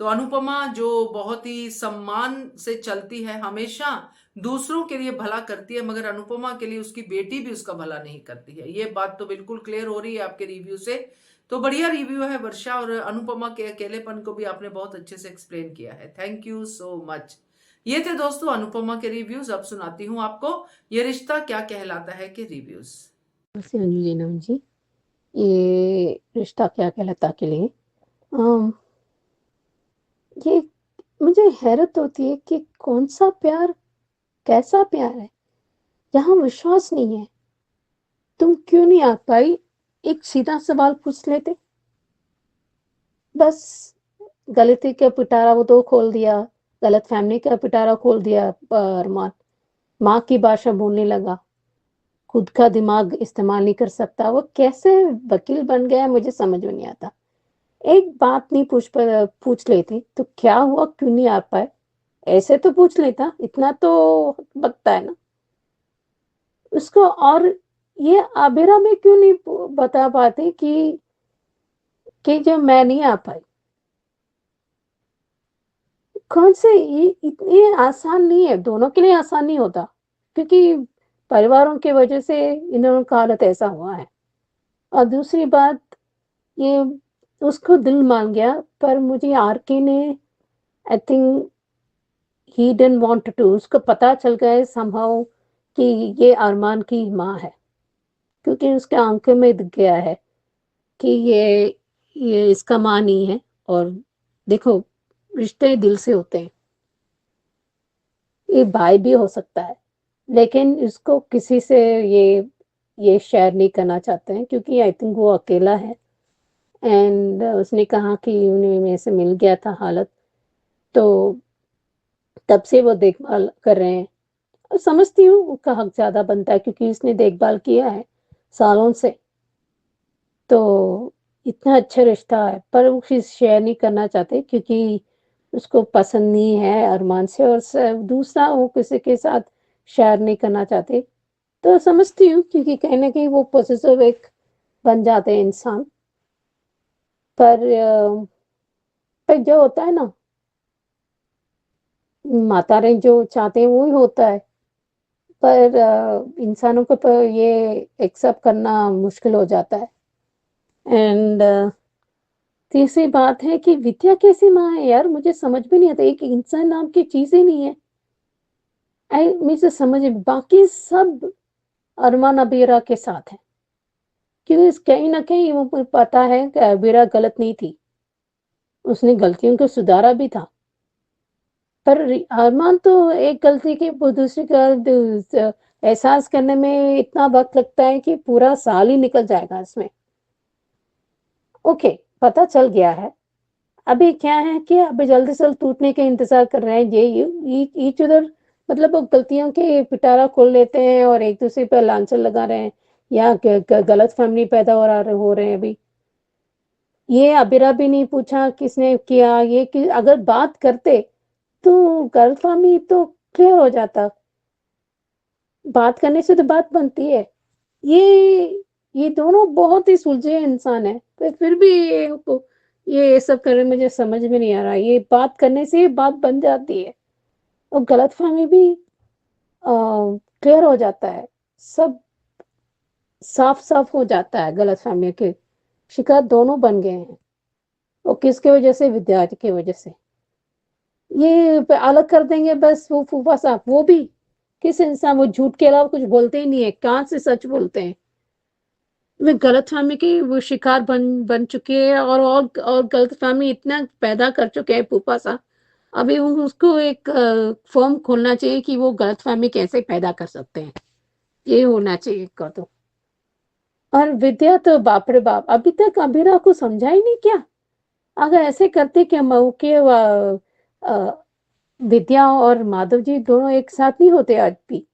तो अनुपमा जो बहुत ही सम्मान से चलती है, हमेशा दूसरों के लिए भला करती है, मगर अनुपमा के लिए उसकी बेटी भी उसका भला नहीं करती है। ये बात तो बिल्कुल क्लियर हो रही है आपके रिव्यू से। तो बढ़िया रिव्यू है वर्षा, और अनुपमा के अकेलेपन को भी आपने बहुत अच्छे से एक्सप्लेन किया है। Thank you so much. ये थे दोस्तों अनुपमा के रिव्यूज। अब सुनाती हूँ आपको ये रिश्ता क्या कहलाता है के रिव्यूज। नमस्ते अंजू जी, नमन जी। ये रिश्ता क्या कहलाता के लिए ये मुझे हैरत होती है कि कौन सा प्यार, कैसा प्यार है जहाँ विश्वास नहीं है। तुम क्यों नहीं आ पाई? एक सीधा सवाल पूछ लेते। बस गलती का पिटारा वो तो खोल दिया, गलत फैमिली का पिटारा खोल दिया। अरमान माँ की भाषा बोलने लगा, खुद का दिमाग इस्तेमाल नहीं कर सकता। वो कैसे वकील बन गया मुझे समझ में नहीं आता। एक बात नहीं पूछ लेती तो क्या हुआ, क्यों नहीं आ पाए? ऐसे तो पूछ लेता, इतना तो बनता है ना उसको। और ये आबिरा में क्यों नहीं बता पाते कि जब मैं नहीं आ पाई, कौन से ये इतनी आसान नहीं है, दोनों के लिए आसान नहीं होता, क्योंकि परिवारों की वजह से इन दोनों का हालत ऐसा हुआ है। और दूसरी बात, ये उसको दिल मान गया, पर मुझे आरके ने I think he didn't want to, उसको पता चल गया समहाउ कि ये अरमान की माँ है, क्योंकि उसके आंखों में दिख गया है कि ये इसका माँ नहीं है। और देखो, रिश्ते दिल से होते हैं, ये भाई भी हो सकता है, लेकिन इसको किसी से ये शेयर नहीं करना चाहते हैं, क्योंकि आई थिंक वो अकेला है। एंड उसने कहा कि उन्हें मेरे से मिल गया था हालत, तो तब से वो देखभाल कर रहे हैं। और समझती हूँ उसका हक ज़्यादा बनता है, क्योंकि उसने देखभाल किया है सालों से। तो इतना अच्छा रिश्ता है, पर वो किसी शेयर नहीं करना चाहते, क्योंकि उसको पसंद नहीं है अरमान से, और दूसरा वो किसी के साथ शेयर नहीं करना चाहते। तो समझती हूँ, क्योंकि कहीं ना कहीं वो पॉजिटिव एक बन जाते हैं इंसान। पर जो होता है ना, माता रानी जो चाहते हैं वो ही होता है। पर इंसानों को पर ये एक्सेप्ट करना मुश्किल हो जाता है। एंड तीसरी बात है कि विद्या कैसी माँ है यार, मुझे समझ में नहीं आता। एक इंसान नाम की चीज ही नहीं है। मुझे समझ, बाकी सब अरमान अबीरा के साथ है, क्योंकि कहीं ना कहीं वो पता है कि अबीरा गलत नहीं थी, उसने गलतियों को सुधारा भी था। पर अरमान तो एक गलती के दूसरी का एहसास करने में इतना वक्त लगता है कि पूरा साल ही निकल जाएगा इसमें। ओके, पता चल गया है। अभी क्या है कि अभी जल्दी से जल्द टूटने के इंतजार कर रहे हैं। ये ईच उधर, मतलब वो गलतियों के पिटारा खोल लेते हैं और एक दूसरे पर लांछन लगा रहे हैं, या गलत फैमिली पैदा हो रहे हैं। अभी ये अबिरा भी नहीं पूछा किसने किया ये, कि अगर बात करते तो गलत फैमिली तो क्लियर हो जाता। बात करने से तो बात बनती है। ये दोनों बहुत ही सुलझे इंसान है, पर फिर भी ये सब करने मुझे समझ में नहीं आ रहा। ये बात करने से बात बन जाती है, और गलतफहमी भी क्लियर हो जाता है, सब साफ साफ हो जाता है। गलतफहमी के शिकार दोनों बन गए हैं, और किसके वजह से? विद्यार्थी की वजह से। ये अलग कर देंगे बस, वो फूफा साहब, वो भी किस इंसान, वो झूठ के अलावा कुछ बोलते ही नहीं है, कहाँ से सच बोलते हैं। वे गलतफहमी के वो शिकार बन चुके हैं, और गलतफहमी इतना पैदा कर चुके हैं फूफा साहब। अभी उसको एक फॉर्म खोलना चाहिए कि वो गलतफहमी कैसे पैदा कर सकते हैं, ये होना चाहिए का तो। और विद्या तो बाप रे बाप, अभी तक अबीरा को समझा ही नहीं क्या? अगर ऐसे करते कि मऊके विद्या और माधव जी दोनों एक साथ नहीं होते आज भी,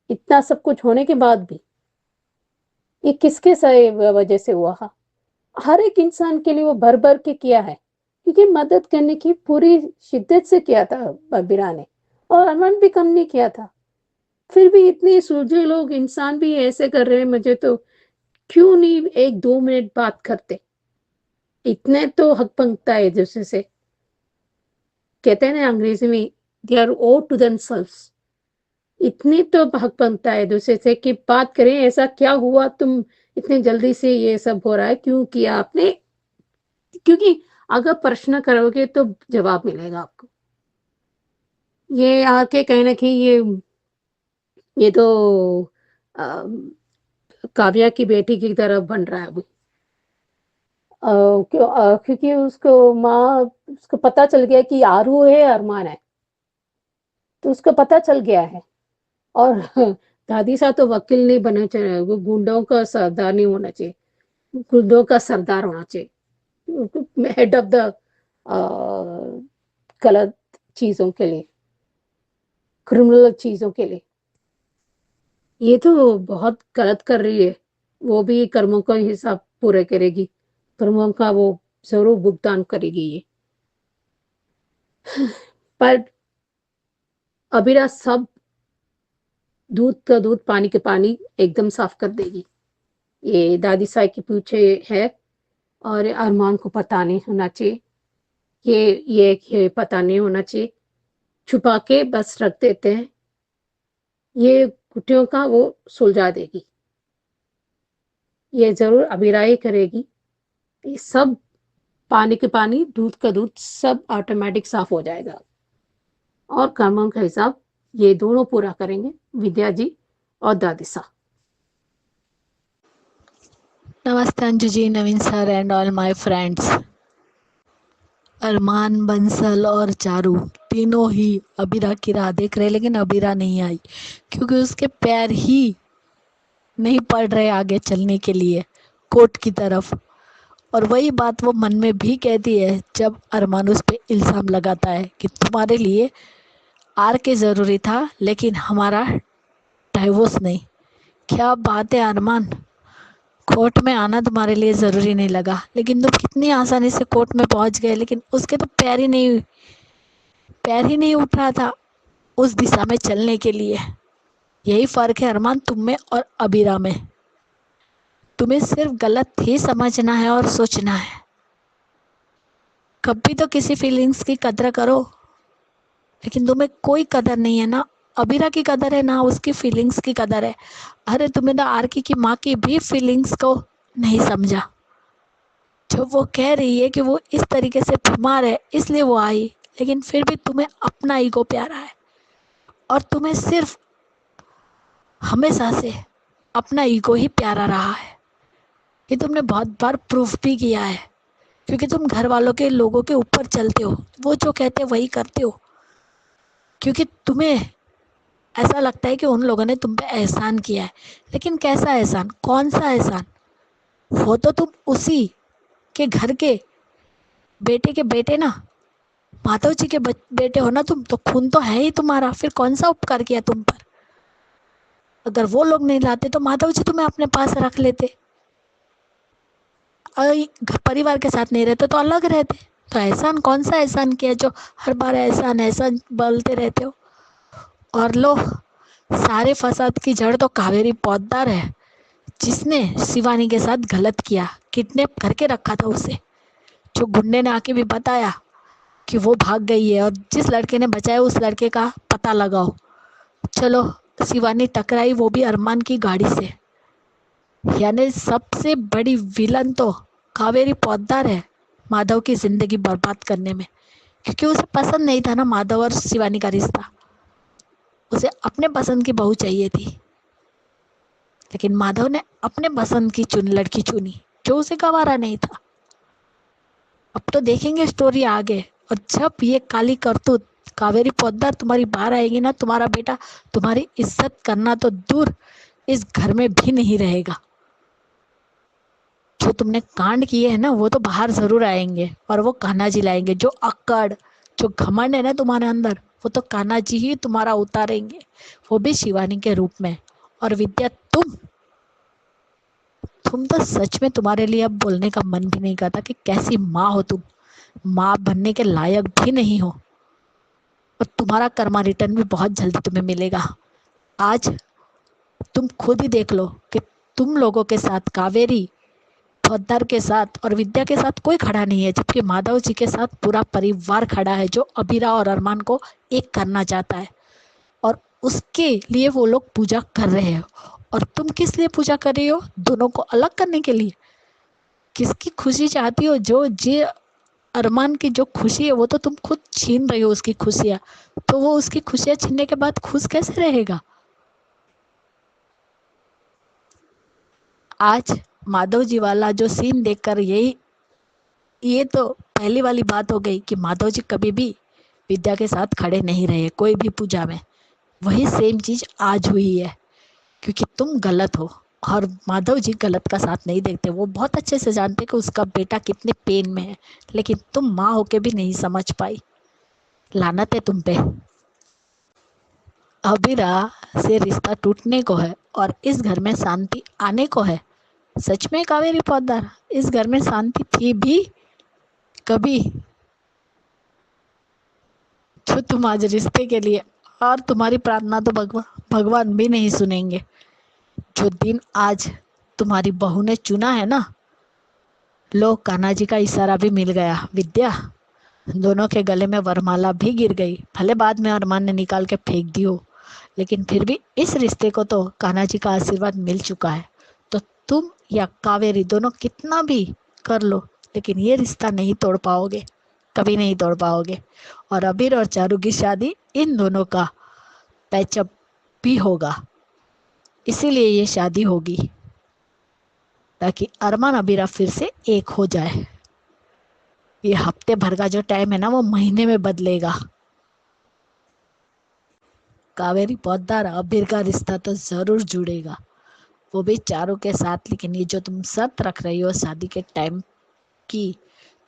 इतना सब कुछ होने के बाद भी। ये किसके सही वजह से हुआ? हर एक इंसान के लिए वो भर भर के किया है, क्योंकि मदद करने की पूरी शिद्दत से किया था बबीरा ने, और अरमान भी कम नहीं किया था। फिर भी इतने सूझे लोग इंसान भी ऐसे कर रहे हैं, मुझे तो क्यों नहीं 1-2 मिनट बात करते? इतने तो हक पंगता है दूसरे से। कहते हैं ना अंग्रेजी में, they are owe to themselves. इतनी तो हक बनता है दूसरे से कि बात करें, ऐसा क्या हुआ तुम इतने जल्दी से ये सब हो रहा है, क्यों किया आपने? क्योंकि अगर प्रश्न करोगे तो जवाब मिलेगा आपको। ये आके कहीं ना कहीं ये तो काव्या की बेटी की तरफ बन रहा है अभी। क्योंकि उसको पता चल गया कि आरू है, अरमान है, तो उसको पता चल गया है। और दादी सा तो वकील नहीं बनना चाहिए, वो गुंडों का सरदार नहीं होना चाहिए, गुंडों का सरदार होना चाहिए, हेड ऑफ द गलत चीजों के लिए, क्रिमिनल चीजों के लिए। ये तो बहुत गलत कर रही है। वो भी कर्मों का हिसाब पूरे करेगी, कर्मों का वो जरूर भुगतान करेगी ये। पर अबीरा सब दूध का दूध पानी के पानी एकदम साफ कर देगी। ये दादी साई के पीछे है, और अरमान को पता नहीं होना चाहिए, ये पता नहीं होना चाहिए, छुपा के बस रख देते हैं। ये गुटियों का वो सुलझा देगी, ये जरूर अभिराई करेगी। ये सब पानी के पानी दूध का दूध सब ऑटोमेटिक साफ हो जाएगा, और कर्मों का हिसाब ये दोनों पूरा करेंगे, विद्या जी और दादी सा। नमस्ते Anju ji, Naveen sir and all my friends. Arman, Bansal और चारू तीनों ही अबीरा की राह देख रहे, लेकिन अबीरा नहीं आई क्योंकि उसके पैर ही नहीं पड़ रहे आगे चलने के लिए कोर्ट की तरफ। और वही बात वो मन में भी कहती है जब अरमान उस पर इल्ज़ाम लगाता है कि तुम्हारे लिए आर के ज़रूरी था लेकिन हमारा डाइवोर्स नहीं। क्या बात है अरमान, कोर्ट में आना तुम्हारे लिए ज़रूरी नहीं लगा, लेकिन तुम कितनी आसानी से कोर्ट में पहुंच गए, लेकिन उसके तो पैर ही नहीं उठ रहा था उस दिशा में चलने के लिए। यही फ़र्क है अरमान तुम में और अबीरा में। तुम्हें सिर्फ गलत ही समझना है और सोचना है। कभी तो किसी फीलिंग्स की कदर करो, लेकिन तुम्हें कोई कदर नहीं है, ना अबीरा की कदर है ना उसकी फीलिंग्स की कदर है। अरे तुमने तो आरकी की माँ की भी फीलिंग्स को नहीं समझा। जब वो कह रही है कि वो इस तरीके से बीमार है इसलिए वो आई, लेकिन फिर भी तुम्हें अपना ईगो प्यारा है, और तुम्हें सिर्फ हमेशा से अपना ईगो ही प्यारा रहा है। ये तुमने बहुत बार प्रूफ भी किया है, क्योंकि तुम घर वालों के लोगों के ऊपर चलते हो, वो जो कहते हैं वही करते हो, क्योंकि तुम्हें ऐसा लगता है कि उन लोगों ने तुम पे एहसान किया है। लेकिन कैसा एहसान, कौन सा एहसान? वो तो तुम उसी के घर के बेटे ना, माधव जी के बेटे हो ना तुम, तो खून तो है ही तुम्हारा, फिर कौन सा उपकार किया तुम पर? अगर वो लोग नहीं लाते तो माधव जी तुम्हें अपने पास रख लेते, परिवार के साथ नहीं रहते तो अलग रहते। तो एहसान कौन सा एहसान किया जो हर बार एहसान एहसान बोलते रहते हो? और लो, सारे फसाद की जड़ तो कावेरी पौधदार है, जिसने शिवानी के साथ गलत किया, किडनैप करके रखा था उसे। जो गुंडे ने आके भी बताया कि वो भाग गई है, और जिस लड़के ने बचाया उस लड़के का पता लगाओ। चलो, शिवानी टकराई वो भी अरमान की गाड़ी से। यानी सबसे बड़ी विलन तो कावेरी पौधदार है माधव की जिंदगी बर्बाद करने में, क्योंकि उसे पसंद नहीं था ना माधव और शिवानी का रिश्ता। उसे अपने पसंद की बहू चाहिए थी, लेकिन माधव ने अपने पसंद की लड़की चुनी जो उसे गंवारा नहीं था। अब तो देखेंगे स्टोरी आगे, और जब ये काली करतूत कावेरी पौधदार तुम्हारी बाहर आएगी ना, तुम्हारा बेटा तुम्हारी इज्जत करना तो दूर, इस घर में भी नहीं रहेगा। जो तुमने कांड किए हैं ना वो तो बाहर जरूर आएंगे, और वो कान्हा जी लाएंगे। जो अक्कड़, जो घमंड है ना तुम्हारे अंदर, वो तो कान्हा जी ही तुम्हारा उतारेंगे, वो भी शिवानी के रूप में। और विद्या, तुम तो सच में, तुम्हारे लिए अब बोलने का मन भी नहीं करता कि कैसी माँ हो तुम। माँ बनने के लायक भी नहीं हो, और तुम्हारा कर्मा रिटर्न भी बहुत जल्दी तुम्हें मिलेगा। आज तुम खुद ही देख लो कि तुम लोगों के साथ, कावेरी, पोद्दार के साथ और विद्या के साथ कोई खड़ा नहीं है, जबकि माधव जी के साथ पूरा परिवार खड़ा है, जो अबीरा और अरमान को एक करना चाहता है। और उसके लिए वो लोग पूजा कर रहे हैं। और तुम किस लिए पूजा कर रही हो? दोनों को अलग करने के लिए। किसकी खुशी चाहती हो? जो जे अरमान की जो खुशी है वो तो तुम खुद छीन रही हो उसकी खुशियाँ। तो वो उसकी खुशियाँ छीनने के बाद खुश कैसे रहेगा? आज माधव जी वाला जो सीन देखकर ये तो पहली वाली बात हो गई कि माधव जी कभी भी विद्या के साथ खड़े नहीं रहे कोई भी पूजा में। वही सेम चीज आज हुई है, क्योंकि तुम गलत हो और माधव जी गलत का साथ नहीं देखते। वो बहुत अच्छे से जानते कि उसका बेटा कितने पेन में है, लेकिन तुम माँ होके भी नहीं समझ पाई। लानत है तुम पे। अबीरा से रिश्ता टूटने को है और इस घर में शांति आने को है। सच में कावेरी पोद्दार, इस घर में शांति थी भी कभी? जो तुम आज रिश्ते के लिए, और तुम्हारी प्रार्थना तो भगवान भी नहीं सुनेंगे। जो दिन आज तुम्हारी बहू ने चुना है ना, लो कान्हा जी का इशारा भी मिल गया। विद्या, दोनों के गले में वरमाला भी गिर गई। भले बाद में अरमान ने निकाल के फेंक दी हो, लेकिन फिर भी इस रिश्ते को तो कान्हा जी का आशीर्वाद मिल चुका है। तो तुम या कावेरी दोनों कितना भी कर लो, लेकिन ये रिश्ता नहीं तोड़ पाओगे, कभी नहीं तोड़ पाओगे। और अबीर और चारू की शादी, इन दोनों का पैचअप भी होगा, इसीलिए ये शादी होगी, ताकि अरमान अबीरा फिर से एक हो जाए। ये हफ्ते भर का जो टाइम है ना, वो महीने में बदलेगा। कावेरी पोद्दार अबीर का रिश्ता तो जरूर जुड़ेगा, वो भी चारों के साथ। लेकिन ये जो तुम शर्त रख रही हो शादी के टाइम की,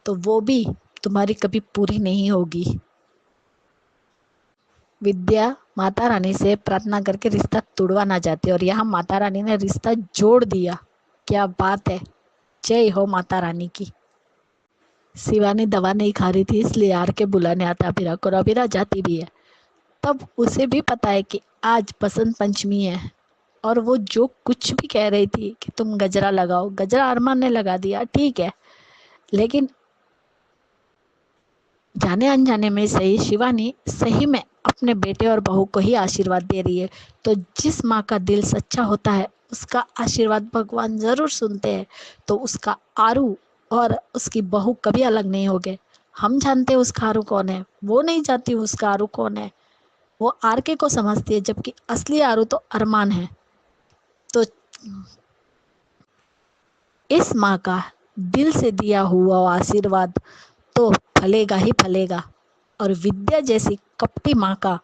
तो वो भी तुम्हारी कभी पूरी नहीं होगी। विद्या माता रानी से प्रार्थना करके रिश्ता तोड़वाना चाहती है, और यहाँ माता रानी ने रिश्ता जोड़ दिया। क्या बात है, जय हो माता रानी की। शिवानी दवा नहीं खा रही थी, इसलिए आर के बुलाने आता अबीरा को, और अबीरा जाती भी है। तब उसे भी पता है कि आज बसंत पंचमी है, और वो जो कुछ भी कह रही थी कि तुम गजरा लगाओ, गजरा अरमान ने लगा दिया, ठीक है, लेकिन जाने अनजाने में सही शिवानी सही में अपने बेटे और बहू को ही आशीर्वाद दे रही है। तो जिस माँ का दिल सच्चा होता है उसका आशीर्वाद भगवान जरूर सुनते हैं। तो उसका आरू और उसकी बहू कभी अलग नहीं हो गए। हम जानते हैं उसका आरू कौन है, वो नहीं जानती उसका आरू कौन है। वो आरके को समझती है, जबकि असली आरू तो अरमान है। तो इस माँ का दिल से दिया हुआ आशीर्वाद तो फलेगा ही फलेगा, और विद्या जैसी कपटी माँ का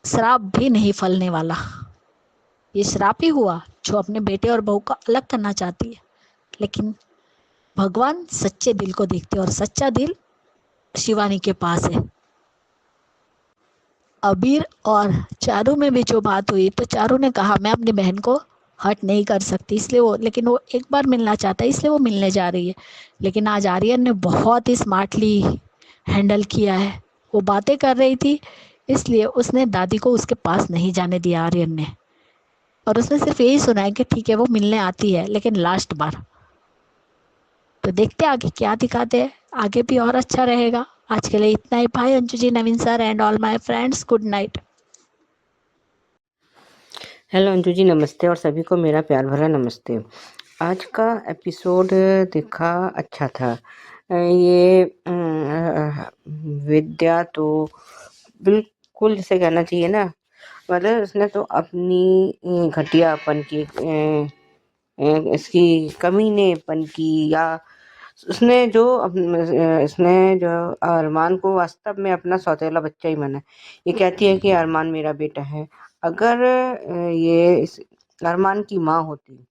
श्राप भी नहीं फलने वाला। ये श्राप ही हुआ जो अपने बेटे और बहू को अलग करना चाहती है, लेकिन भगवान सच्चे दिल को देखते हैं, और सच्चा दिल शिवानी के पास है। अबीर और चारू में भी जो बात हुई, तो चारू ने कहा मैं अपनी बहन को हर्ट नहीं कर सकती, इसलिए वो, लेकिन वो एक बार मिलना चाहता है, इसलिए वो मिलने जा रही है। लेकिन आज आर्यन ने बहुत ही स्मार्टली हैंडल किया है। वो बातें कर रही थी, इसलिए उसने दादी को उसके पास नहीं जाने दिया आर्यन ने, और उसने सिर्फ यही सुना है कि ठीक है वो मिलने आती है, लेकिन लास्ट बार। तो देखते आगे क्या दिखाते हैं, आगे भी और अच्छा रहेगा। आज के लिए इतना ही। भाई Anshu ji, Naveen sir and all my friends, good night. Hello Anju ji, नमस्ते, और सभी को मेरा प्यार भरा नमस्ते। आज का एपिसोड देखा, अच्छा था। ये विद्या तो बिल्कुल जिसे कहना चाहिए ना, मतलब उसने तो अपनी घटियापन की, इसकी कमीनेपन की, या उसने जो अरमान को वास्तव में अपना सौतेला बच्चा ही माना। ये कहती है कि अरमान मेरा बेटा है। अगर ये अरमान की माँ होती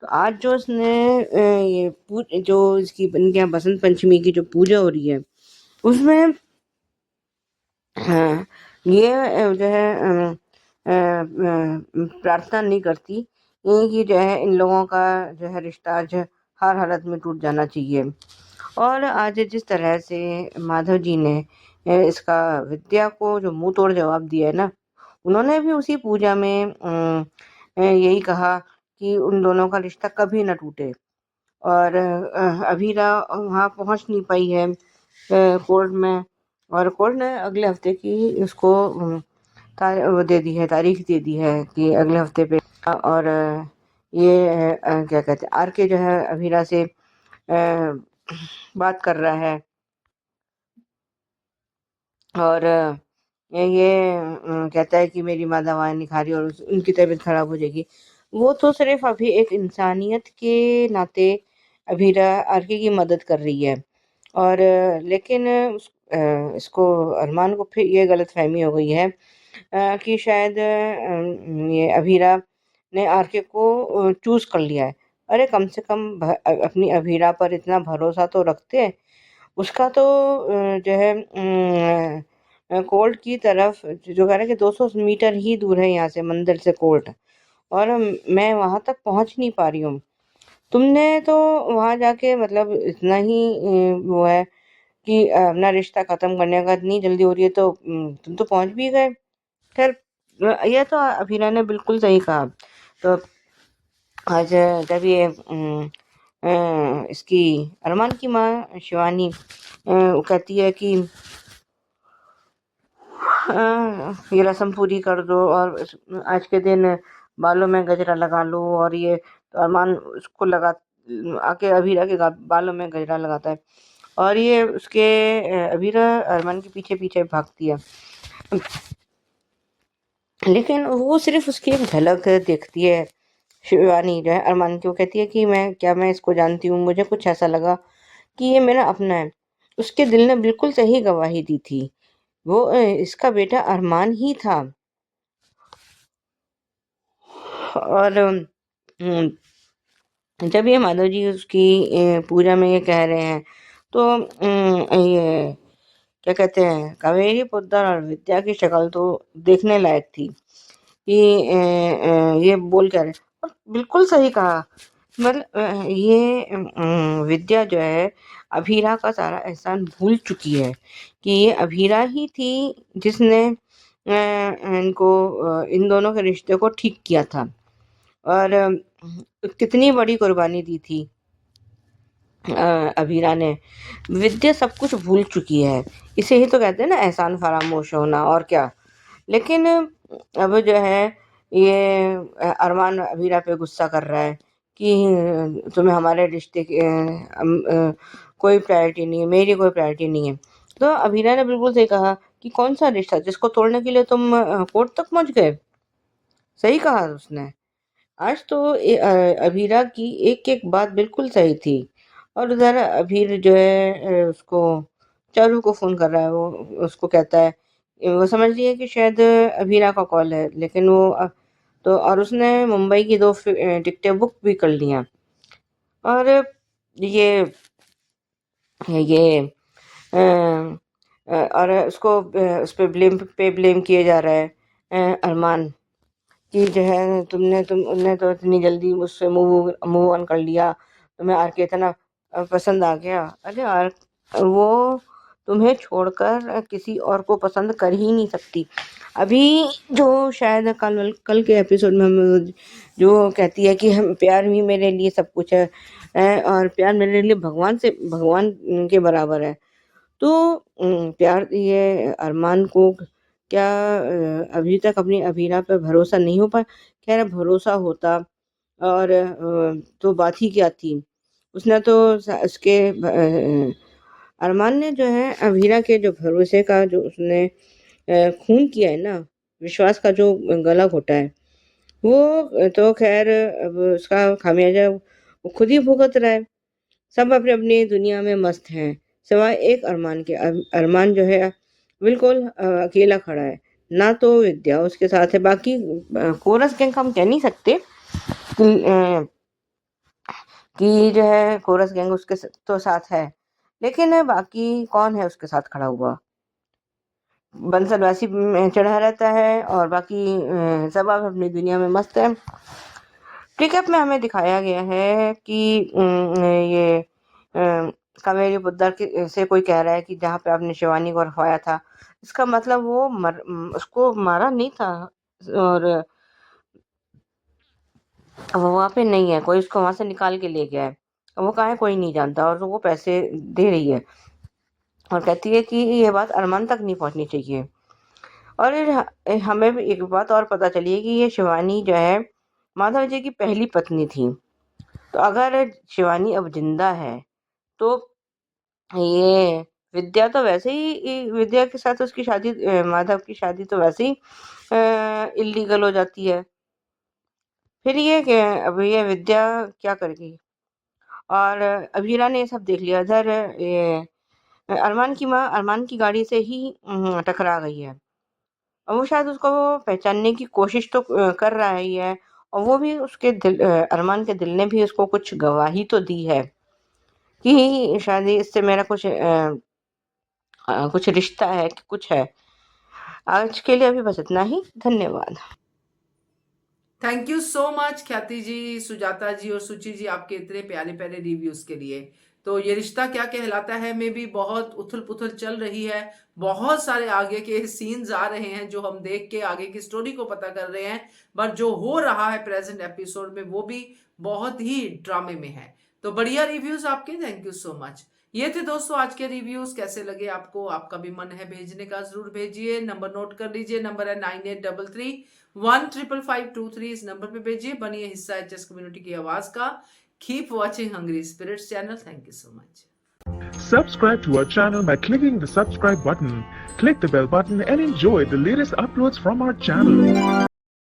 तो आज जो उसने जो इसकी इनके यहाँ बसंत पंचमी की जो पूजा हो रही है उसमें हाँ, ये जो है प्रार्थना नहीं करती कि जो है इन लोगों का जो है रिश्ता आज हर हालत में टूट जाना चाहिए। और आज जिस तरह से माधव जी ने इसका विद्या को जो मुंह तोड़ जवाब दिया है ना, उन्होंने भी उसी पूजा में यही कहा कि उन दोनों का रिश्ता कभी ना टूटे। और अभीरा वहाँ पहुँच नहीं पाई है कोर्ट में, और कोर्ट ने अगले हफ्ते की उसको वो दे दी है, तारीख दे दी है कि अगले हफ्ते पे। और ये क्या कहते हैं, आर के जो है अभीरा से बात कर रहा है, और ये कहता है कि मेरी माँ दवाएं नहीं खा रही और उनकी तबीयत खराब हो जाएगी। वो तो सिर्फ अभी एक इंसानियत के नाते अभीरा आरके की मदद कर रही है। और लेकिन इसको अरमान को फिर ये गलतफहमी हो गई है कि शायद ये अभीरा ने आरके को चूज कर लिया है। अरे कम से कम अपनी अभीरा पर इतना भरोसा तो रखते। उसका तो जो है कोर्ट की तरफ जो कह रहा है कि 200 मीटर ही दूर है यहाँ से, मंदिर से कोर्ट, और मैं वहां तक पहुंच नहीं पा रही हूँ। तुमने तो वहां जाके मतलब इतना ही वो है कि अपना रिश्ता खत्म करने का इतनी जल्दी हो रही है, तो तुम तो पहुंच भी गए। खैर यह तो अभीरा ने बिल्कुल सही कहा। तो आज जब ये इसकी अरमान की माँ शिवानी वो कहती है कि ये रस्म पूरी कर दो और आज के दिन बालों में गजरा लगा लो, और ये तो अरमान उसको लगा आके अभीरा के बालों में गजरा लगाता है, और ये उसके अभीरा अरमान के पीछे पीछे भागती है। लेकिन वो सिर्फ उसकी एक झलक देखती है शिवानी जो है अरमान की। वो कहती है कि मैं इसको जानती हूँ, मुझे कुछ ऐसा लगा कि ये मेरा अपना है। उसके दिल ने बिल्कुल सही गवाही दी थी, वो इसका बेटा अरमान ही था। और जब ये माधव जी उसकी पूजा में ये कह रहे हैं, तो ये क्या कहते हैं, कावेरी पोद्दार और विद्या की शक्ल तो देखने लायक थी कि ये बोल कर और बिल्कुल सही कहा। मतलब ये विद्या जो है अभीरा का सारा एहसान भूल चुकी है कि ये अभीरा ही थी जिसने इनको इन दोनों के रिश्ते को ठीक किया था, और कितनी बड़ी कुर्बानी दी थी अभीरा ने। विद्या सब कुछ भूल चुकी है, इसे ही तो कहते हैं ना एहसान फरामोश होना, और क्या। लेकिन अब जो है ये अरमान अभीरा पे गुस्सा कर रहा है कि तुम्हें हमारे रिश्ते की कोई प्रायोरिटी नहीं है, मेरी कोई प्रायोरिटी नहीं है। तो अभीरा ने बिल्कुल सही कहा कि कौन सा रिश्ता जिसको तोड़ने के लिए तुम कोर्ट तक पहुंच गए। सही कहा उसने। आज तो अभीरा की एक एक बात बिल्कुल सही थी। और उधर अभीर जो है उसको चारू को फोन कर रहा है, वो उसको कहता है, वो समझ रही है कि शायद अभीरा का कॉल है, लेकिन वो तो और उसने मुंबई की 2 टिकटें बुक भी कर ली हैं। और ये ये और उसको उस पे ब्लेम किए जा रहा है अरमान कि जो है तुमने तो इतनी जल्दी मुझसे मूव ऑन कर लिया, तुम्हें आर के इतना पसंद आ गया। अरे यार वो तुम्हें छोड़कर किसी और को पसंद कर ही नहीं सकती। अभी जो शायद कल के एपिसोड में हम जो कहती है कि हम प्यार भी मेरे लिए सब कुछ है और प्यार मेरे लिए भगवान के बराबर है। तो प्यार ये अरमान को क्या अभी तक अपनी अभीरा पे भरोसा नहीं हो पाया। खैर भरोसा होता और तो बात ही क्या थी। उसने तो उसके अरमान ने जो है अभीरा के जो भरोसे का जो उसने खून किया है ना, विश्वास का जो गला घोटा है, वो तो खैर अब उसका खामियाजा वो खुद ही भुगत रहा है। सब अपनी अपनी दुनिया में मस्त हैं सिवाय एक अरमान के। अरमान जो है बिल्कुल अकेला खड़ा है, ना तो विद्या उसके साथ है। बाकी कोरस गैंग हम कह नहीं सकते कि कि जो है कोरस गैंग उसके तो साथ है, लेकिन बाकी कौन है उसके साथ खड़ा हुआ? बंसल वैसी चढ़ा रहता है और बाकी सब अब अपनी दुनिया में मस्त है। पिकअप में हमें दिखाया गया है कि ये कावेरी पोद्दार से कोई कह रहा है कि जहाँ पे आपने शिवानी को रखवाया था, इसका मतलब वो उसको मारा नहीं था और वो वहाँ पे नहीं है, कोई उसको वहाँ से निकाल के ले गया है। वो कहाँ है कोई नहीं जानता और वो पैसे दे रही है और कहती है कि ये बात अरमान तक नहीं पहुँचनी चाहिए। और हमें भी एक बात और पता चली है कि ये शिवानी जो है माधव जी की पहली पत्नी थी। तो अगर शिवानी अब जिंदा है तो ये विद्या तो वैसे ही विद्या के साथ उसकी शादी माधव की शादी तो वैसे ही इलीगल हो जाती है। फिर अब ये विद्या क्या करेगी? और अभीरा ने ये सब देख लिया। इधर ये अरमान की माँ अरमान की गाड़ी से ही टकरा गई है और वो शायद उसको पहचानने की कोशिश तो कर रहा ही है और वो भी उसके अरमान के दिल ने भी उसको कुछ गवाही तो दी है कि शायद इससे मेरा कुछ रिश्ता है कि कुछ है। आज के लिए अभी बस इतना ही। धन्यवाद। थैंक यू सो मच ख्याति जी, सुजाता जी और सुचि जी, आपके इतने प्यारे प्यारे रिव्यूज के लिए। तो ये रिश्ता क्या कहलाता है में भी बहुत उथल पुथल चल रही है। बहुत सारे आगे के सीन्स आ रहे हैं जो हम देख के आगे की स्टोरी को पता कर रहे हैं, बट जो हो रहा है प्रेजेंट एपिसोड में वो भी बहुत ही ड्रामे में है। तो बढ़िया रिव्यूज आपके, थैंक यू सो मच। ये थे दोस्तों आज के रिव्यूज। कैसे लगे आपको? आपका भी मन है भेजने का, जरूर भेजिए। नंबर नोट कर लीजिए, नंबर है 9833155523। इस नंबर पे भेजिए। बनिए हिस्सा एचएस कम्युनिटी की आवाज का। Keep watching Hungry Spirits channel. Thank you so much. Subscribe to our channel by clicking the subscribe button. Click the bell button and enjoy the latest uploads from our channel.